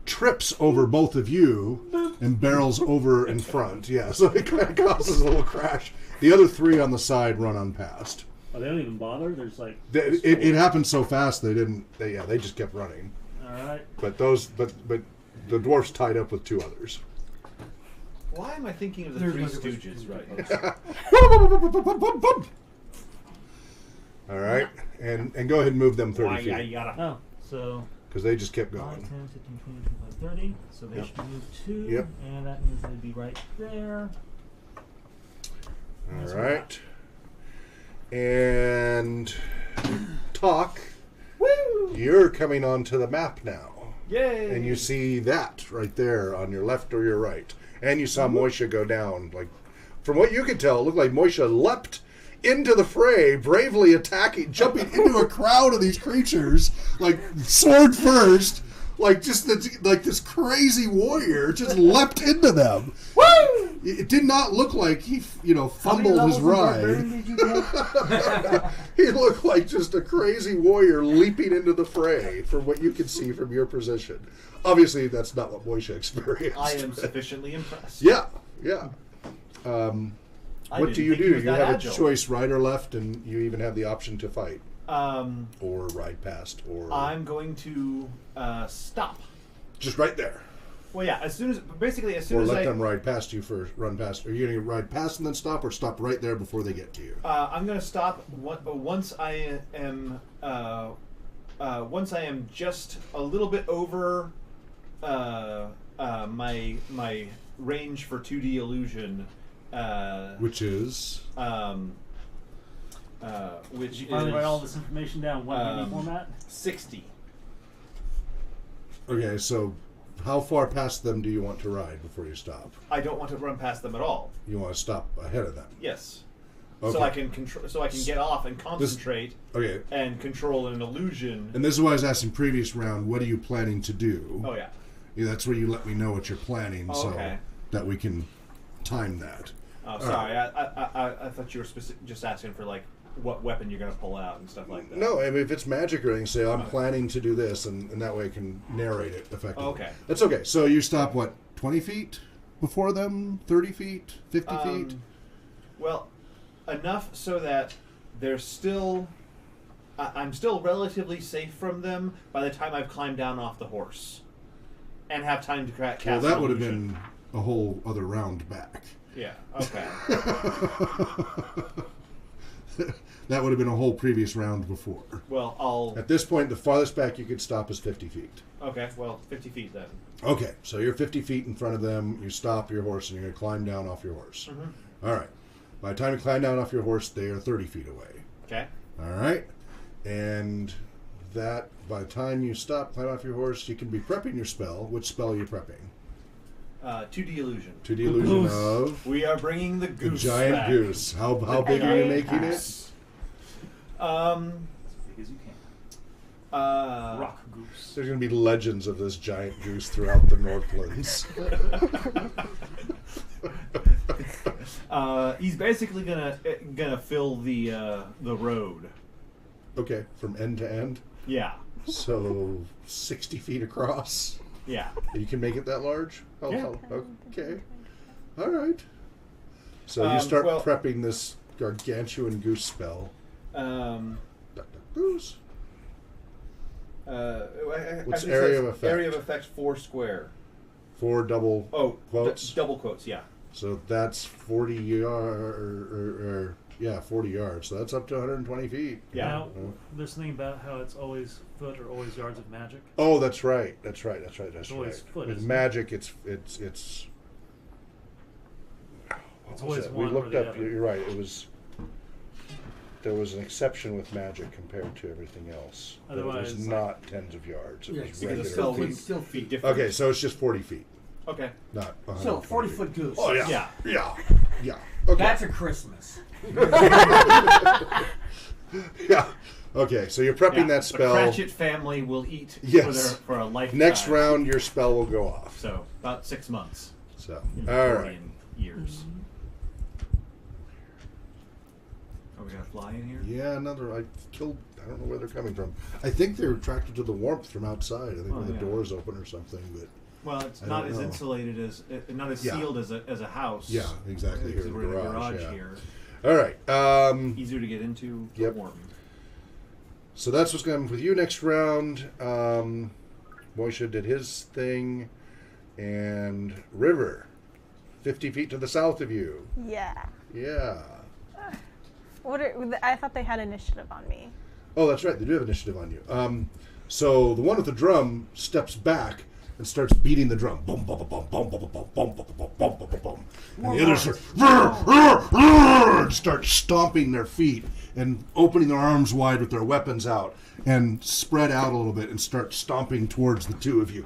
trips over both of you and barrels over in front, yeah, so it kind of causes a little crash. The other 3 on the side run unpassed. Oh, they don't even bother? There's like... It happened so fast they just kept running. Alright. But the dwarf's tied up with 2 others. Why am I thinking of the There's Three my question. Stooges right now? All right, and go ahead and move them 30 Why feet. yada. Oh, so Because they just kept 5, going. 10, 15, 20, 25, 30. So they Yep. should move 2. Yep. And that means they'd be right there. All right. And talk. Woo! You're coming onto the map now. Yay! And you see that right there on your left or your right. And you saw Moisha go down. Like, from what you could tell, it looked like Moisha leapt into the fray, bravely attacking, jumping into a crowd of these creatures, like sword first, like just like this crazy warrior just leapt into them. Woo! It did not look like he, fumbled his ride. He looked like just a crazy warrior leaping into the fray, from what you can see from your position. Obviously, that's not what Moisha experienced. I am sufficiently impressed. Yeah. I What do didn't you think he do? was You that have agile. a choice, right or left, and you even have the option to fight Or ride past, or I'm going to stop. just right there, Well, yeah. As soon as or let them ride past you first. Run past. Are you going to ride past and then stop, or stop right there before they get to you? I'm going to stop once I am just a little bit over my range for 2D illusion. Which is Which You finally write all is this information down. What DD format? 60. okay. So, how far past them do you want to ride before you stop? I don't want to run past them at all. You want to stop ahead of them. Yes. Okay. So I can control. So I can get off and concentrate Okay. and control an illusion. And this is why I was asking previous round. What are you planning to do? Oh yeah. Yeah, that's where you let me know what you're planning, Oh, so okay. that we can time that. Oh, sorry. I thought you were just asking for like what weapon you're gonna pull out and stuff like that. No, I mean, if it's magic or anything, say I'm planning to do this, and that way I can narrate it effectively. Okay. That's okay. So you stop, what, 20 feet before them? 30 feet? 50 feet? Well, enough so that they're still. I'm still relatively safe from them by the time I've climbed down off the horse, and have time to cast. Well, that would have illusion. been a whole other round back. Yeah. Okay. That would have been a whole previous round before. Well, I'll. At this point, the farthest back you could stop is 50 feet. Okay. Well, 50 feet then. Okay, so you're 50 feet in front of them. You stop your horse, and you're going to climb down off your horse. Mm-hmm. All right. By the time you climb down off your horse, they are 30 feet away. Okay. All right. And that, by the time you stop, climb off your horse, you can be prepping your spell. Which spell are you prepping? 2D illusion. 2D illusion of We are bringing the the goose giant back. goose. How big are you making it? Goose. As big as you can. Rock goose. There's going to be legends of this giant goose throughout the Northlands. He's basically gonna fill the road. Okay, from end to end. Yeah. So 60 feet across. Yeah. You can make it that large? Oh, Yeah. okay. All right. So you start well- prepping this gargantuan goose spell. Goose. What's area of effect? Area of effect 4 square. 4 double quotes. Double quotes, yeah. So that's 40 yards. Yeah, 40 yards. So that's up to 120 feet. Yeah. Now, there's something about how it's always foot or always yards of magic. Oh, that's right. That's right. always foot, With isn't magic, it's. It's What always was it? one We or looked the up. other. You're right. It was. There was an exception with magic compared to everything else. But it Otherwise, was like- not tens of yards. It Yeah, was because Because regular. the spell feet. would Still be feet. different. Okay, so it's just 40 feet, Okay. not 120 So 40 feet. foot goose. Oh yeah. Yeah. Yeah. Okay. That's a Christmas. Yeah. Okay, so you're prepping that spell. The Cratchit family will eat Yes. for a lifetime. Next round, your spell will go off. So about 6 months. So, in all Victorian right. years. Are we gonna fly in here? Yeah, another. I don't know where they're coming from. I think they're attracted to the warmth from outside. I think when the yeah. door's open or something. But Well, it's I not don't as know. insulated as, not as Yeah. sealed as a house. yeah, exactly. Here Because in the we're in a garage. garage Yeah. here. All right. Easier to get into. Yep. Warm. So that's what's going on with you next round. Moisha did his thing, and River, 50 feet to the south of you. Yeah. Yeah. I thought they had initiative on me. Oh, that's right. They do have initiative on you. So the one with the drum steps back and starts beating the drum. Boom, boom, boom, boom, boom, boom, boom, boom, boom, boom, boom, boom, boom. And the others start stomping their feet and opening their arms wide with their weapons out and spread out a little bit and start stomping towards the two of you.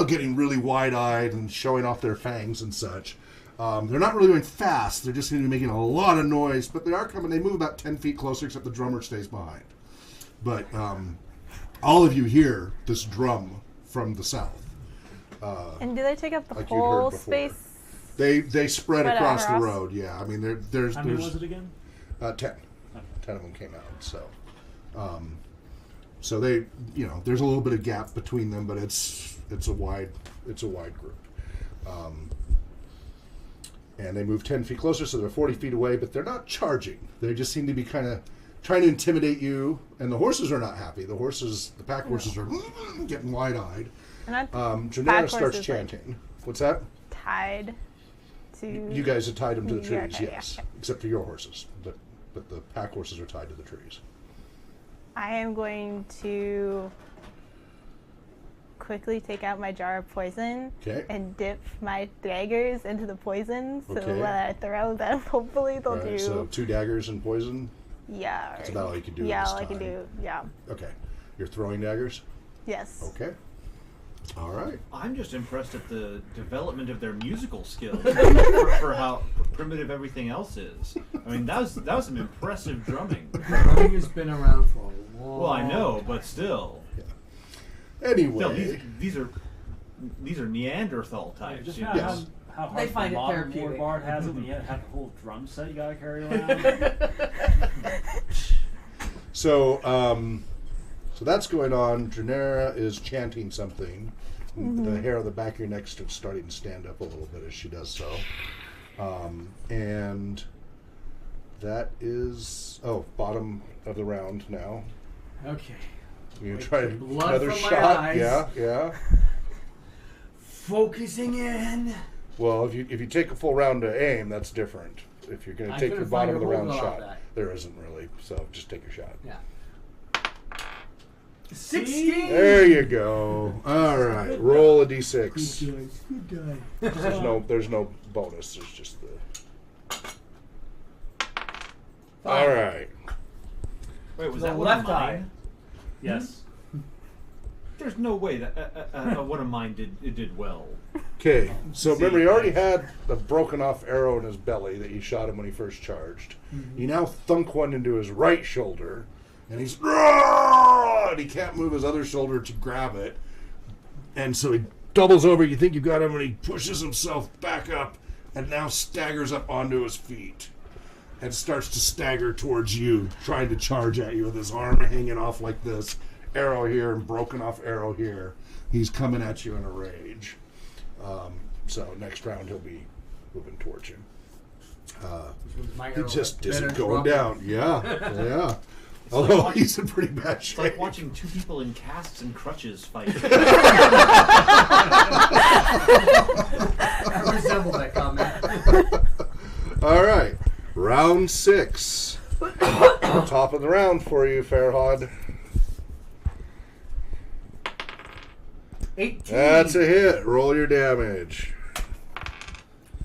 Getting really wide-eyed and showing off their fangs and such. They're not really going fast. They're just going to be making a lot of noise, but they are coming. They move about 10 feet closer, except the drummer stays behind. But all of you hear this drum from the south. And do they take up the like you'd heard whole before. space? They spread across the across? road. Yeah, I mean there's How many was it again? 10. Okay. 10 of them came out. So they, there's a little bit of gap between them, but it's a wide group. And they move 10 feet closer, so they're 40 feet away, but they're not charging. They just seem to be kind of trying to intimidate you, and the horses are not happy. The pack horses are getting wide-eyed. And Janera starts chanting. What's that? Tied to. You guys have tied them to the Yeah, trees, okay, yes. yeah. Except for your horses, but the pack horses are tied to the trees. I am going to quickly take out my jar of poison Okay. and dip my daggers into the poison, so Okay. when I throw them, hopefully they'll All right, do. so 2 daggers and poison. Yeah. That's about all you can do. Yeah, this all I can time. do. Yeah. Okay. You're throwing daggers? Yes. Okay. All right. I'm just impressed at the development of their musical skills for how primitive everything else is. I mean, that was some impressive drumming. Drumming has been around for a long Well, I know, time. but still. Anyway. Still, these are Neanderthal types. Just you how, know? Yes. how hard They find the it modern therapeutic. war bard has it when you have the whole drum set you gotta carry around. So that's going on. Janera is chanting something. The hair on the back of your neck is starting to stand up a little bit as she does so. And that is bottom of the round now. Okay. You Wipe try the blood another from my shot. eyes. Yeah. Focusing in. Well, if you take a full round to aim, that's different. If you're going to I take your couldn't bottom find of the a round whole lot of shot, that. there isn't really. So just take your shot. Yeah. 16. There you go. All right, roll a d6. Good die. There's no bonus. There's just the. All right. Wait, was The that one left of eye. mine? Yes. There's no way that one of mine did well. Okay, so remember, he already had the broken off arrow in his belly that you shot him when he first charged. Mm-hmm. You now thunk one into his right shoulder, and he's and he can't move his other shoulder to grab it, and so he doubles over. You think you got him, and he pushes himself back up, and now staggers up onto his feet, and starts to stagger towards you, trying to charge at you with his arm hanging off like this. Arrow here and broken off arrow here. He's coming at you in a rage. So next round he'll be moving towards you. He just isn't going down. Yeah. Although like he's in pretty bad shape. It's like watching two people in casts and crutches fight. I resemble that comment. All right, round 6. Top of the round for you, Farhad. 18. That's a hit. Roll your damage.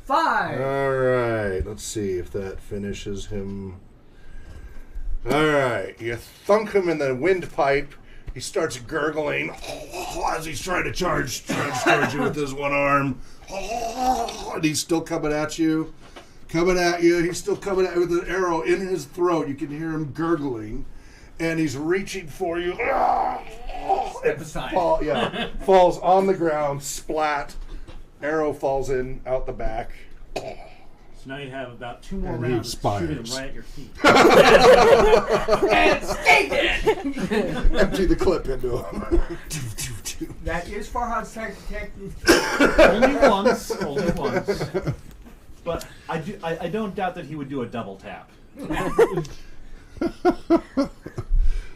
5. All right. Let's see if that finishes him. All right. You thunk him in the windpipe. He starts gurgling as he's trying to charge towards you with his one arm. And he's still coming at you. He's still coming at you with an arrow in his throat. You can hear him gurgling. And he's reaching for you. Step aside. Falls on the ground, splat. Arrow falls in out the back. So now you have about 2 more And he rounds to shoot him expires. right at your feet. And stay dead. Empty the clip into him. That is Farhad's tactic. Only once. But I don't doubt that he would do a double tap.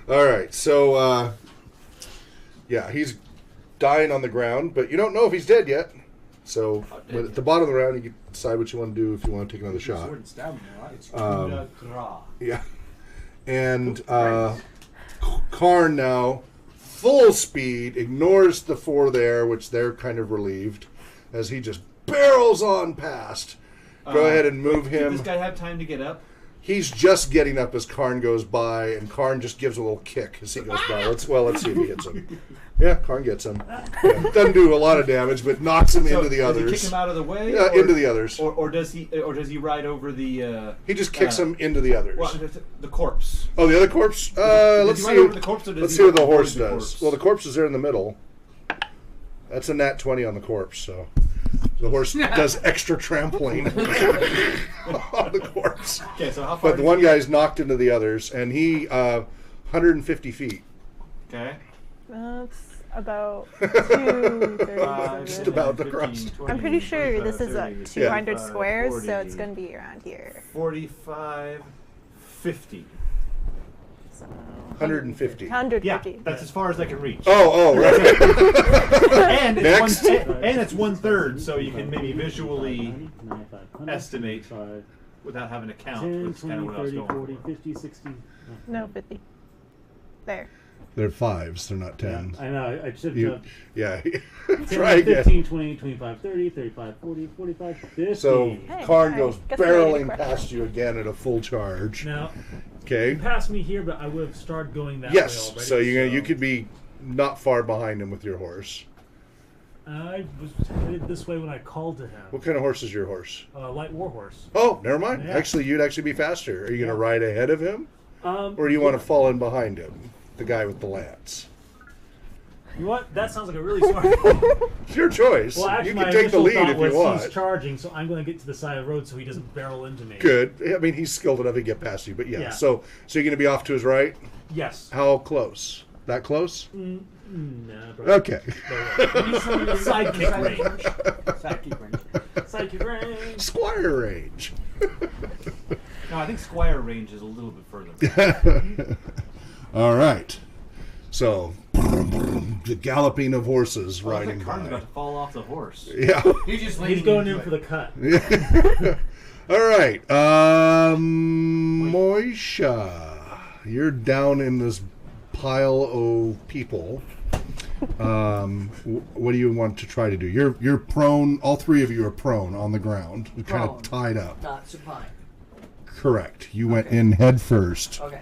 All right, so he's dying on the ground, but you don't know if he's dead yet. So at the bottom of the round, you can decide what you want to do if you want to take another shot. Sword and stab him, right? It's Yeah, and Karn now, full speed, ignores the 4 there, which they're kind of relieved, as he just barrels on past. Go ahead and move him. Did this guy have time to get up? He's just getting up as Karn goes by, and Karn just gives a little kick as he goes by. Let's see if he hits him. Yeah, Karn gets him. Yeah, doesn't do a lot of damage, but knocks him into the others. Does he kick him out of the way? Yeah, into the others. Or does he ride over the? He just kicks him into the others. Well, the corpse. Oh, the other corpse? Does Let's he see. ride over the corpse, or does Let's he see what the avoid horse the does. corpse? Well, the corpse is there in the middle. That's a nat 20 on the corpse, so the horse does extra trampling on the corpse. Okay, so how far? But the one guy's knocked into the others, and he 150 feet. Okay. That's about 230. Just about across. I'm pretty sure this is 200 squares, 40, so it's going to be around here. 45, 50. So 150. 150. Yeah, that's as far as I can reach. Oh, right. And Next. it's 1/3, so you can maybe visually 95, estimate without having to count. 10, Which is kind of 20, what I was 30, going 40, 50, 60. No, 50. There. They're 5s, they're not 10s. I know, I should You- have Yeah. 10, Try again. 15, 20, 25, 30, 35, 40, 45, 50. So Hey, Karn alright. goes Guess we made barreling it correct. past you again at a full charge. Now, Okay. you passed me here, but I would have started going that Yes. way already. So you could be not far behind him with your horse. I was headed this way when I called to him. What kind of horse is your horse? Light warhorse. Oh, never mind. Yeah. Actually, you'd actually be faster. Are you going to ride ahead of him, Or or do you want to fall in behind him, the guy with the lance? You know what? That sounds like a really smart. It's your choice. Well, actually, you my can take the initial lead thought if was you want. he's charging, so I'm going to get to the side of the road so he doesn't barrel into me. Good. I mean, he's skilled enough to get past you, but yeah. Yeah. So you're going to be off to his right? Yes. How close? That close? No, bro. Okay. Sidekick range. Sidekick range. Sidekick range. Squire range. No, I think Squire range is a little bit further. All right. So, the galloping of horses I riding think Karn's by. about to fall off the horse. Yeah. He just He's going in for the cut. All right. Moisha, you're down in this pile of people. What do you want to try to do? You're prone. All 3 of you are prone on the ground. You're kind of Prone. tied up. Not supine. Correct. You went in head first. Okay.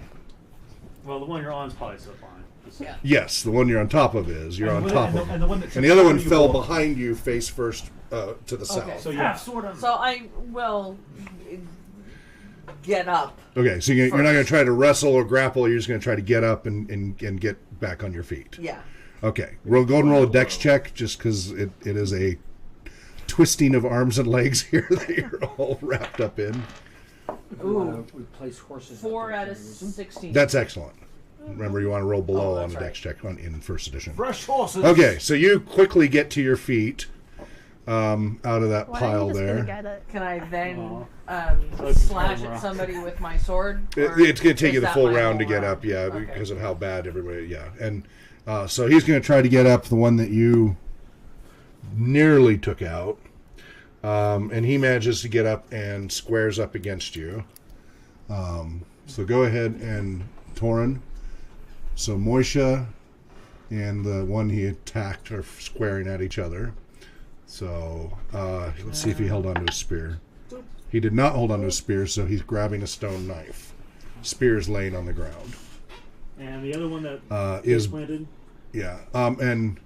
Well, the one you're on is probably so fine. is. Yeah. Yes, the one you're on top of is. You're on top of. and the one that And the other one you fell roll- behind you, face first, to the south. Okay. So yeah, Sort of. So I will get up. Okay, so you're not going to try to wrestle or grapple. You're just going to try to get up and get back on your feet. Yeah. Okay, go and roll a dex check, just because it is a twisting of arms and legs here that you're all wrapped up in. Ooh. We place horses. 4 up out there of for a reason. 16. That's excellent. Remember, you want to roll below Oh, on that's the dex check in first edition. Fresh horses. Okay, so you quickly get to your feet out of that Why pile are you just there. gonna get it? Can I then Like slash camera. at somebody with my sword? Or It's going to take is you the that full my round to whole get round? up, yeah, Okay. because of how bad everybody, yeah. And so he's going to try to get up the one that you nearly took out. And he manages to get up and squares up against you. So go ahead and Torin. So Moisha and the one he attacked are squaring at each other. So let's see if he held onto his spear. He did not hold onto his spear, so he's grabbing a stone knife. Spear is laying on the ground. And the other one that Is planted. yeah. And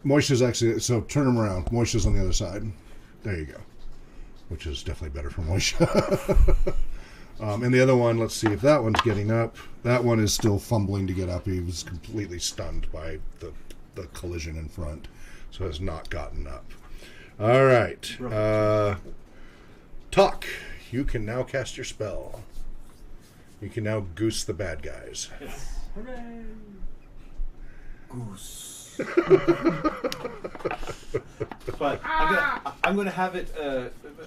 Moisha's actually, so turn him around. Moisha's on the other side. There you go. Which is definitely better for Moisha. And the other one, let's see if that one's getting up. That one is still fumbling to get up. He was completely stunned by the collision in front, so has not gotten up. All right. Talk. You can now cast your spell. You can now goose the bad guys. Hooray! goose. But I'm gonna have it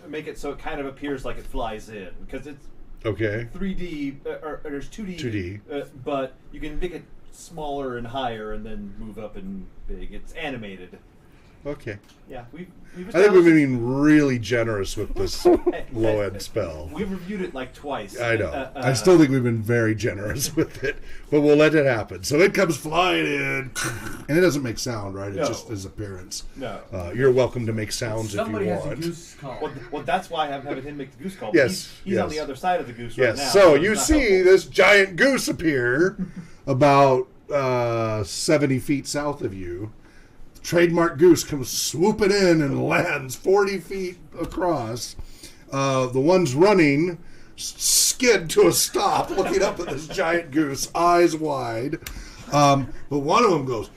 make it so it kind of appears like it flies in, because it's Okay. 3D or there's 2D. 2D. But you can make it smaller and higher, and then move up and big. It's animated. Okay. Yeah, we've I think we've established- been really generous with this low end spell. We've reviewed it like twice. I know. I still think we've been very generous with it, but we'll let it happen. So it comes flying in, and it doesn't make sound, right? It's No. just his appearance. No. You're welcome to make sounds Somebody if you has a want. goose call. Well, that's why I'm having him make the goose call. but Yes, he's on yes. the other side of the goose right Yes. now. So it's you not see helpful. this giant goose appear about 70 feet south of you. Trademark goose comes swooping in and lands 40 feet across. The ones running skid to a stop, looking up at this giant goose, eyes wide. But one of them goes,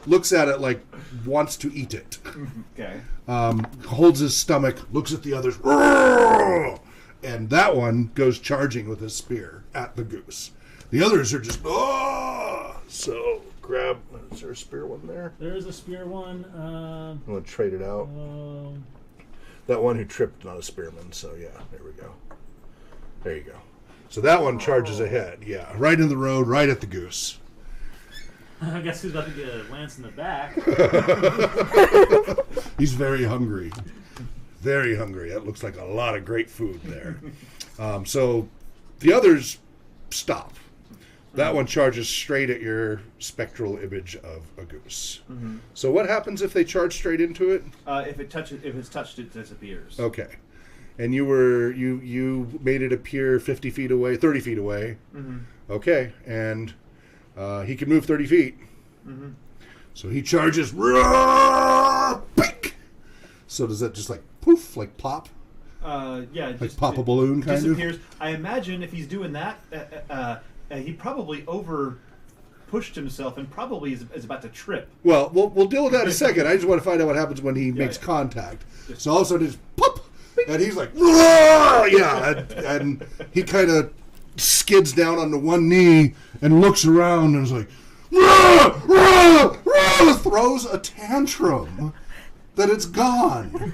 looks at it like wants to eat it. Okay. Holds his stomach, looks at the others, and that one goes charging with his spear at the goose. The others are just, so grab, is there a spear one there? There is a spear one. I'm going to trade it out. That one who tripped, not a spearman, so yeah, there we go. There you go. So that one charges ahead, yeah, right in the road, right at the goose. I guess he's about to get a lance in the back. He's very hungry. Very hungry. That looks like a lot of great food there. So the others stop. That one charges straight at your spectral image of a goose. Mm-hmm. So what happens if they charge straight into it? If it's touched, it disappears. Okay. And you made it appear 50 feet away, 30 feet away. Mm-hmm. Okay. And he can move 30 feet. Mm-hmm. So he charges. Peek! So does that just like poof, like pop? Yeah. Like pop a balloon kind of? disappears. I imagine if he's doing that, he probably over pushed himself and probably is about to trip. Well, we'll deal with that in a second. I just want to find out what happens when he makes yeah. contact. So all of a sudden, it's pop, and he's like, yeah, and he kind of skids down onto one knee and looks around and is like, throws a tantrum that it's gone.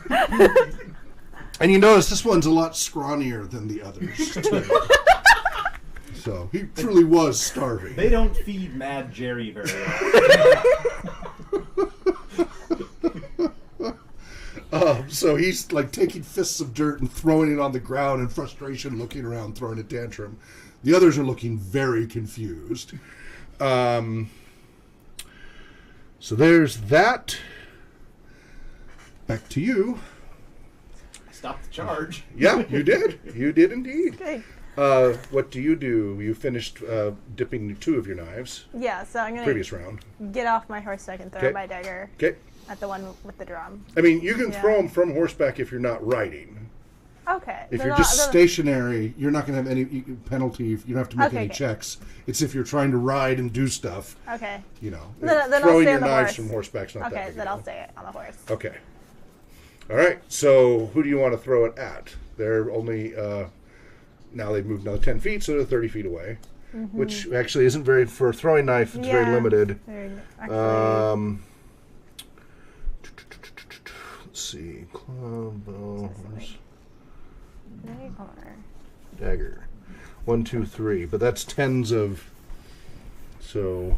And you notice this one's a lot scrawnier than the others, too. So he truly was starving. They don't feed Mad Jerry very often. So he's like taking fists of dirt and throwing it on the ground in frustration, looking around, throwing a tantrum. The others are looking very confused. So there's that. Back to you. Stop the charge. Yeah, you did. You did indeed. Okay. What do? You finished dipping 2 of your knives. Yeah, so I'm gonna Previous round. get off my horseback and throw Okay. my dagger Okay. at the one with the drum. I mean, you can Yeah. throw them from horseback if you're not riding. Okay. If then you're I'll- just then- stationary, you're not going to have any penalty. You don't have to make Okay, any okay. checks. It's if you're trying to ride and do stuff. Okay. You know, Then I'll throwing stay your on the knives horse. from horseback's not that Okay, big a then I'll deal. stay on the horse. Okay. All right. So who do you want to throw it at? They're only now they've moved another 10 feet, so they're 30 feet away, which actually isn't very for a throwing knife. It's very Yeah. limited. Actually, Let's see. Club, bow, horse, they are. dagger. 1, 2, 3. But that's tens of. So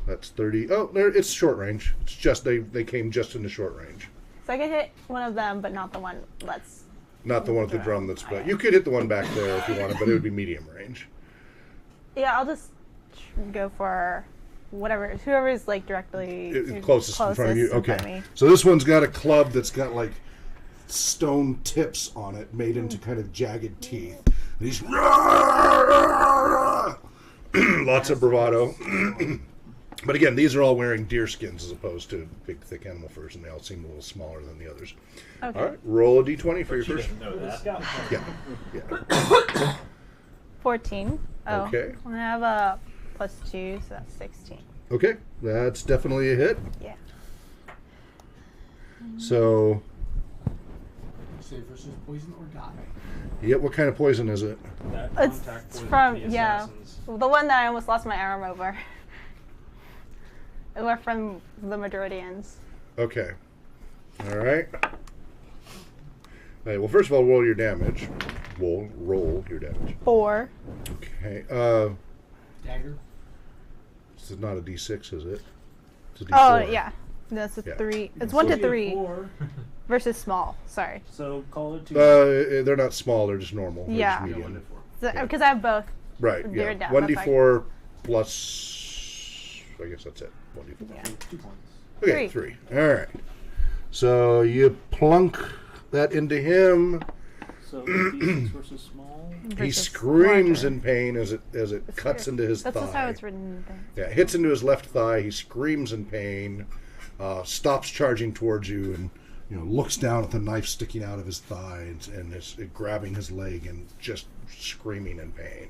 that's 30. Oh, there. It's short range. It's just they came just into short range. So I could hit one of them, but not the one that's. Not the one with the drum that's back. You could hit the one back there if you wanted, but it would be medium range. Yeah, I'll just go for whoever's like directly Closest in front of you. in front of Okay. me. So this one's got a club that's got like stone tips on it, made into kind of jagged teeth. And he's lots of bravado. But again, these are all wearing deer skins as opposed to big, thick animal furs, and they all seem a little smaller than the others. Okay. All right, roll a d20 for your first. Know that. Yeah. 14. Oh. Okay. I have a +2, so that's 16. Okay, that's definitely a hit. Yeah. So, Save versus poison or die. yeah, what kind of poison is it? That It's contact poison from to the yeah, assassins. the one that I almost lost my arm over. It went from the Madrodians. Okay. All right. All right. Well, first of all, roll your damage. Roll your damage. 4. Okay. Dagger. This is not a d6, is it? It's a d4. Oh yeah, that's a Yeah. 3. It's So 1 to you have 3 4, versus small. Sorry, so call it 2. They're not small. They're just normal. They're Yeah. just Yeah, medium. 1 because I have both. Right. You're Yeah. down, 1d4 plus. I guess that's it. 1d4. Yeah. 2 points. Okay, 3. All right. So you plunk that into him. So D6 versus small. He Versus screams larger. in pain as it cuts into his That's thigh. just how it's written. Yeah, hits into his left thigh. He screams in pain, stops charging towards you, and looks down at the knife sticking out of his thigh and is grabbing his leg and just screaming in pain.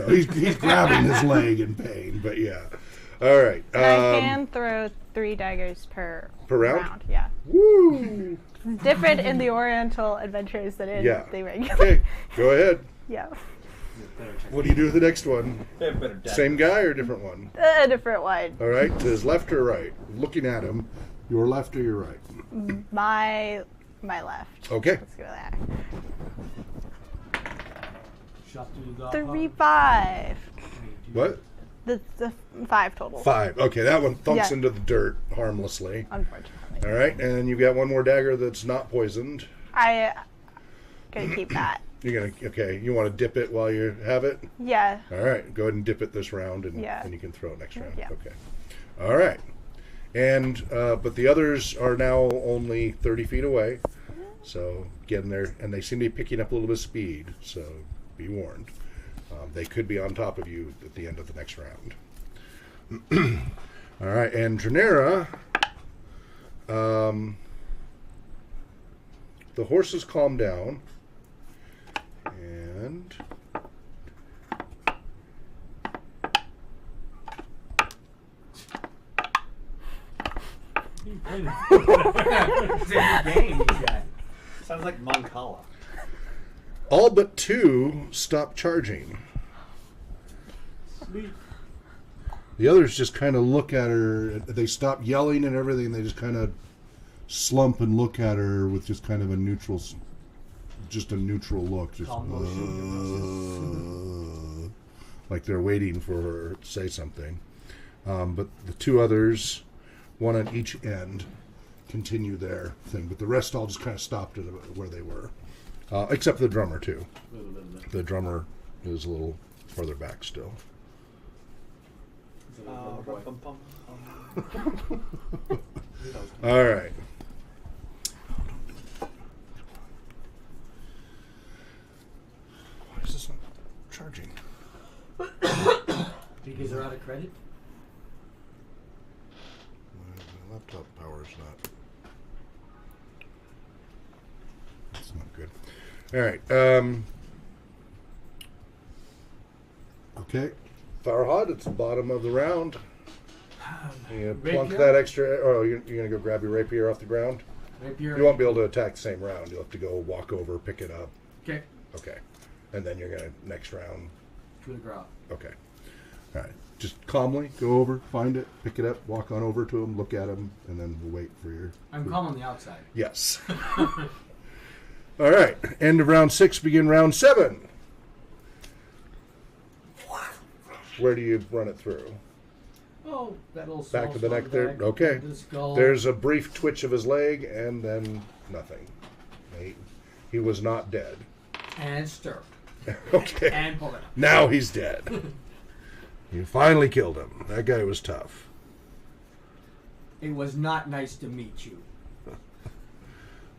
He's grabbing his leg in pain, but yeah. All right. And I can throw 3 daggers per round? Yeah. Woo! It's different in the Oriental adventures than in Yeah. the regular. Okay, go ahead. Yeah. What do you do with the next one? They have better dagger. Same guy or different one? A different one. All right, to his left or right? Looking at him, your left or your right? My left. Okay. Let's go with that. Shot through the 3, 5. What? The 5 total. 5. Okay, that one thumps Yeah. into the dirt harmlessly. Unfortunately. All right, and you've got one more dagger that's not poisoned. I gonna keep that. You're gonna you want to dip it while you have it? Yeah. All right, go ahead and dip it this round, and Yeah. you can throw it next round. Yeah. Okay. All right, and but the others are now only 30 feet away, so again they seem to be picking up a little bit of speed. So be warned, they could be on top of you at the end of the next round. All right, and Dranera, the horses calm down, and It's a new game, you guys. Sounds like Mancala. all but 2 stop charging. Sweet. The others just kind of look at her. They stop yelling and everything. They just kind of slump and look at her with just kind of a neutral look. Just like they're waiting for her to say something. But the 2 others, one on each end, continue their thing. But the rest all just kind of stopped at where they were. Except the drummer, too. The drummer is a little further back still. All right. credit? My laptop power is not. That's not good. All right. Okay. Farhad, it's the bottom of the round. You plunk Rapier? that extra. Oh, you're going to go grab your rapier off the ground? Rapier. You won't be able to attack the same round. You'll have to go walk over, pick it up. Okay. Okay. And then you're going to, next round. To the ground. Okay. All right. Just calmly go over, find it, pick it up, walk on over to him, look at him, and then we'll wait for your. I'm calm on the outside. Yes. All right. End of round 6, begin round 7. Where do you run it through? Oh, that little Back to the small neck there? bag, Okay. the skull. There's a brief twitch of his leg, and then nothing. He was not dead. And stir. Okay. And pull it up. Now he's dead. You finally killed him. That guy was tough. It was not nice to meet you.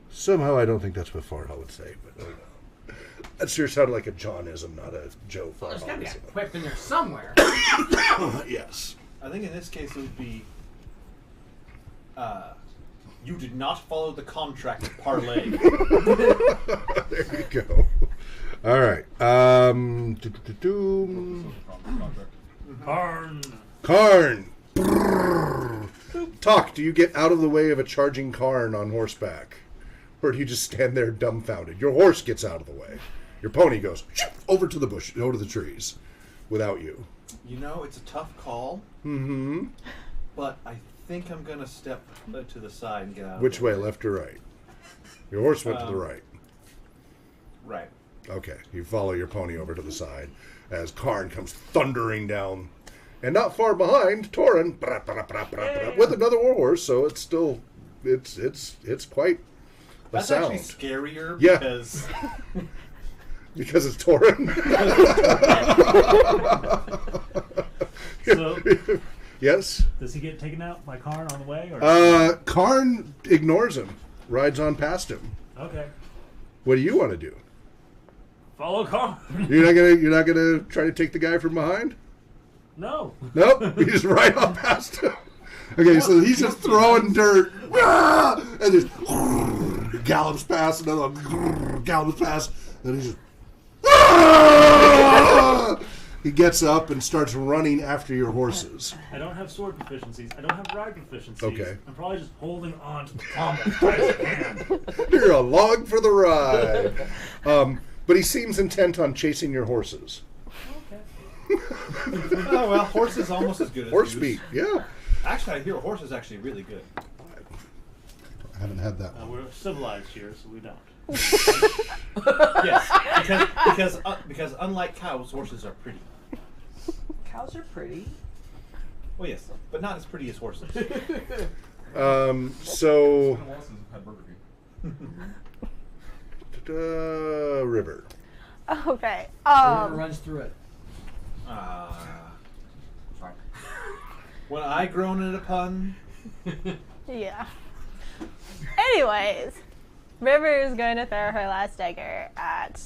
Somehow I don't think that's what Farhall would say, but that sure sounded like a Johnism, not a Joe Well, there's got to be a Farhallism. quip in there somewhere. Yes. I think in this case it would be. You did not follow the contract parlay. There you go. All right. Karn. Karn. Talk. Do you get out of the way of a charging Karn on horseback, or do you just stand there dumbfounded? Your horse gets out of the way. Your pony goes over to the bush, over to the trees, without you. You know, it's a tough call. Mm-hmm. But I think I'm gonna step to the side and get out. Which of the way, left or right? Your horse went to the right. Right. Okay, you follow your pony over to the side as Karn comes thundering down, and not far behind, Torin with another warhorse. So it's still, it's quite a That's sound. actually scarier Yeah. because Because it's Torin. So, Yes. does he get taken out by Karn on the way? Or Karn ignores him, rides on past him. okay. What do you want to do? Follow Karn. You're not gonna try to take the guy from behind? No. Nope. You just ride on past him. Okay, so he's just throwing dirt, and just gallops past, another one gallops past, and he's just. He gets up and starts running after your horses. I don't have sword proficiencies. I don't have ride proficiencies. Okay. I'm probably just holding on to the pommel as tight as I can. You're along for the ride. But he seems intent on chasing your horses. Okay. oh well, horse is almost as good as Horse goose. meat, yeah. Actually, I hear horse is actually really good. I haven't had that one. We're civilized here, so we don't. Yes, because unlike cows, horses are pretty. Cows are pretty. Well, yes, but not as pretty as horses. So Had Burger King. River. Okay. River runs through it. Sorry. When I groan at a pun. Yeah. Anyways, River is going to throw her last dagger at.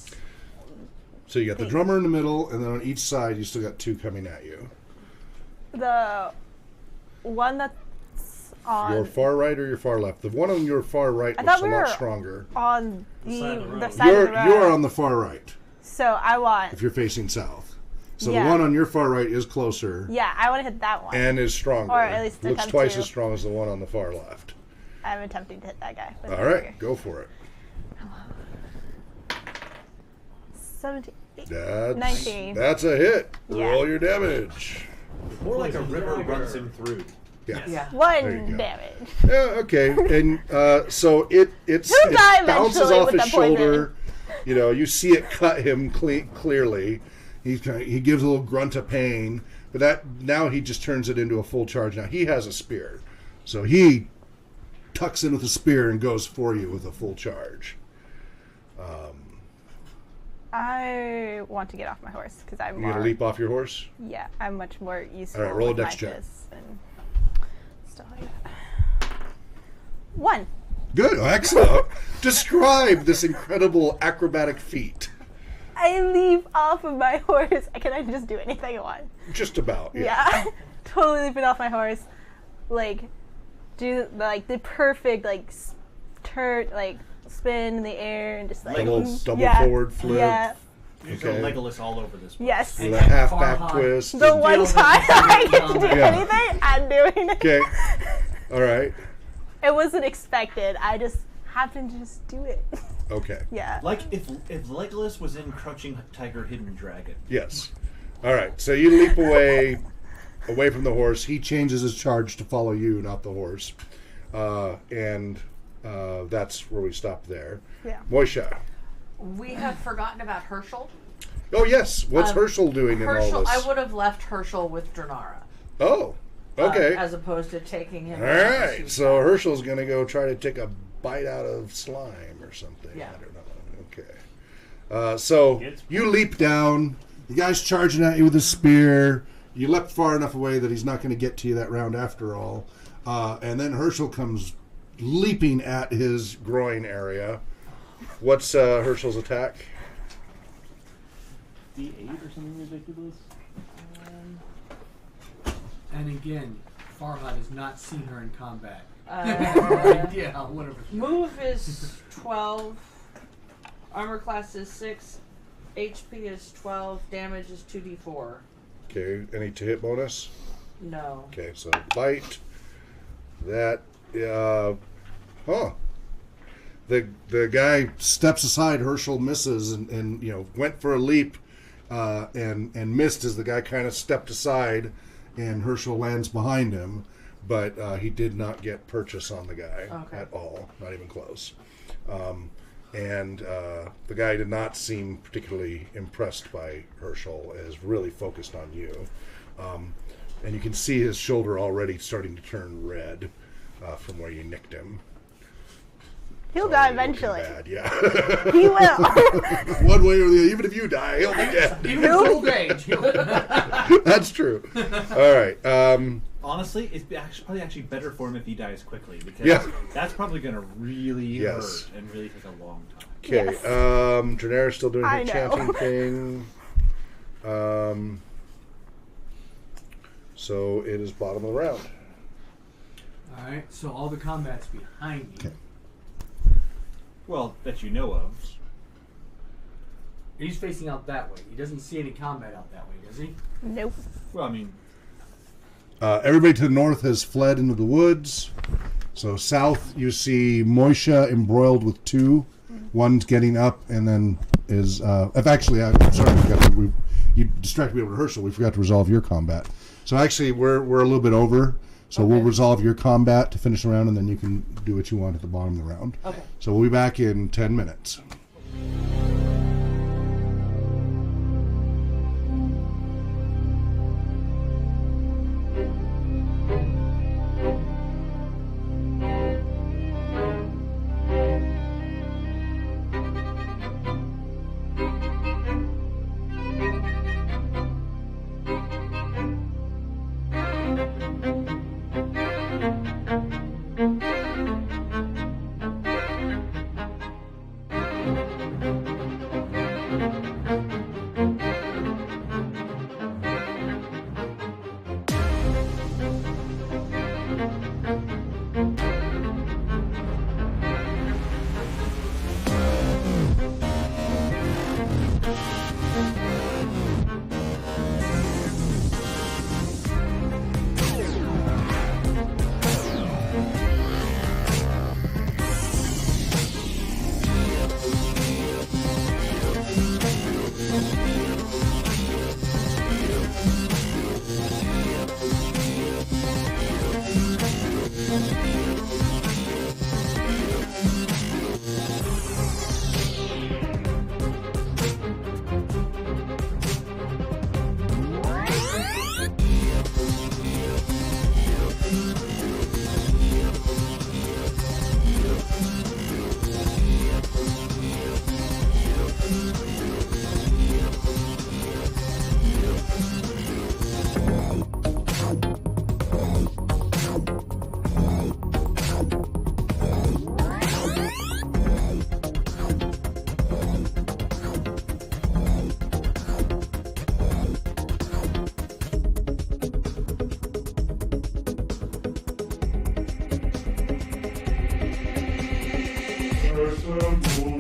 So you got the drummer in the middle, and then on each side you still got two coming at you. The one that's on. Your far right or your far left? The one on your far right I looks thought a we lot were stronger. on The side of the road. the side of the road. You're on the far right So I want. if you're facing south. So Yeah. the one on your far right is closer Yeah, I want to hit that one. and is stronger. Or at least looks attempt twice to. as strong as the one on the far left. I'm attempting to hit that guy. with All the right, dagger. go for it. 17. That's 19. That's a hit. Yeah. Roll your damage. More like a river runs him through. Yeah. Yeah. There you One go. damage. Yeah, okay. And so it die bounces eventually off with his the poison. shoulder. You know, you see it cut him clearly. He gives a little grunt of pain, but now he just turns it into a full charge. Now he has a spear, so he tucks in with a spear and goes for you with a full charge. I want to get off my horse because I'm You more. gonna leap off your horse? Yeah, I'm much more useful. All right, roll a with my dex check. fists and stuff like that. 1. Good, excellent. Describe this incredible acrobatic feat. I leap off of my horse. Can I just do anything I want? Just about. Yeah. Totally leaping off my horse. Like, do the perfect turn, spin in the air and just Double yeah, forward flip. Yeah. You go Legolas all over this place. Yes. With a half back twist. The and- one time I get to do Yeah. anything, I'm doing it. Okay. All right. It wasn't expected. I just happened to just do it. Okay. Yeah. Like if Legolas was in Crouching Tiger, Hidden Dragon. Yes. All right. So you leap away from the horse. He changes his charge to follow you, not the horse. And that's where we stop there. Yeah. Moisha. We have forgotten about Herschel. Oh, yes. What's Herschel doing in all Herschel, this? I would have left Herschel with Dranara. Oh, okay. As opposed to taking him. All right. So Herschel's going to go try to take a bite out of slime or something. Yeah. I don't know. Okay. So you leap down. The guy's charging at you with a spear. You leapt far enough away that he's not going to get to you that round after all. And then Herschel comes leaping at his groin area. What's Herschel's attack? D8 or something ridiculous. And again, Farhad has not seen her in combat. Yeah, whatever. Move is 12. Armor class is 6. HP is 12. Damage is 2d4. Okay. Any to hit bonus? No. Okay. So bite. That. The guy steps aside. Herschel misses and went for a leap and missed as the guy kind of stepped aside, and Herschel lands behind him, but he did not get purchase on the guy at all, not even close. And the guy did not seem particularly impressed by Herschel, as really focused on you. And you can see his shoulder already starting to turn red from where you nicked him. He'll die eventually. Bad, yeah. He will. One way or the other. Even if you die, he'll be dead. Even at old age. That's true. All right. Honestly, it's probably better for him if he dies quickly, because that's probably going to really hurt and really take a long time. Okay. Yes. Draenar's still doing I her know. chanting thing. So it is bottom of the round. Alright, so all the combat's behind me. Okay. Well, that you know of. He's facing out that way. He doesn't see any combat out that way, does he? Nope. Well, I mean, Everybody to the north has fled into the woods. So south, you see Moisha embroiled with two. One's getting up, and then is. Actually, I'm sorry. You distracted me over to Herschel. We forgot to resolve your combat. So actually, we're a little bit over. So we'll resolve your combat to finish the round, and then you can do what you want at the bottom of the round. Okay. So we'll be back in 10 minutes. Yes,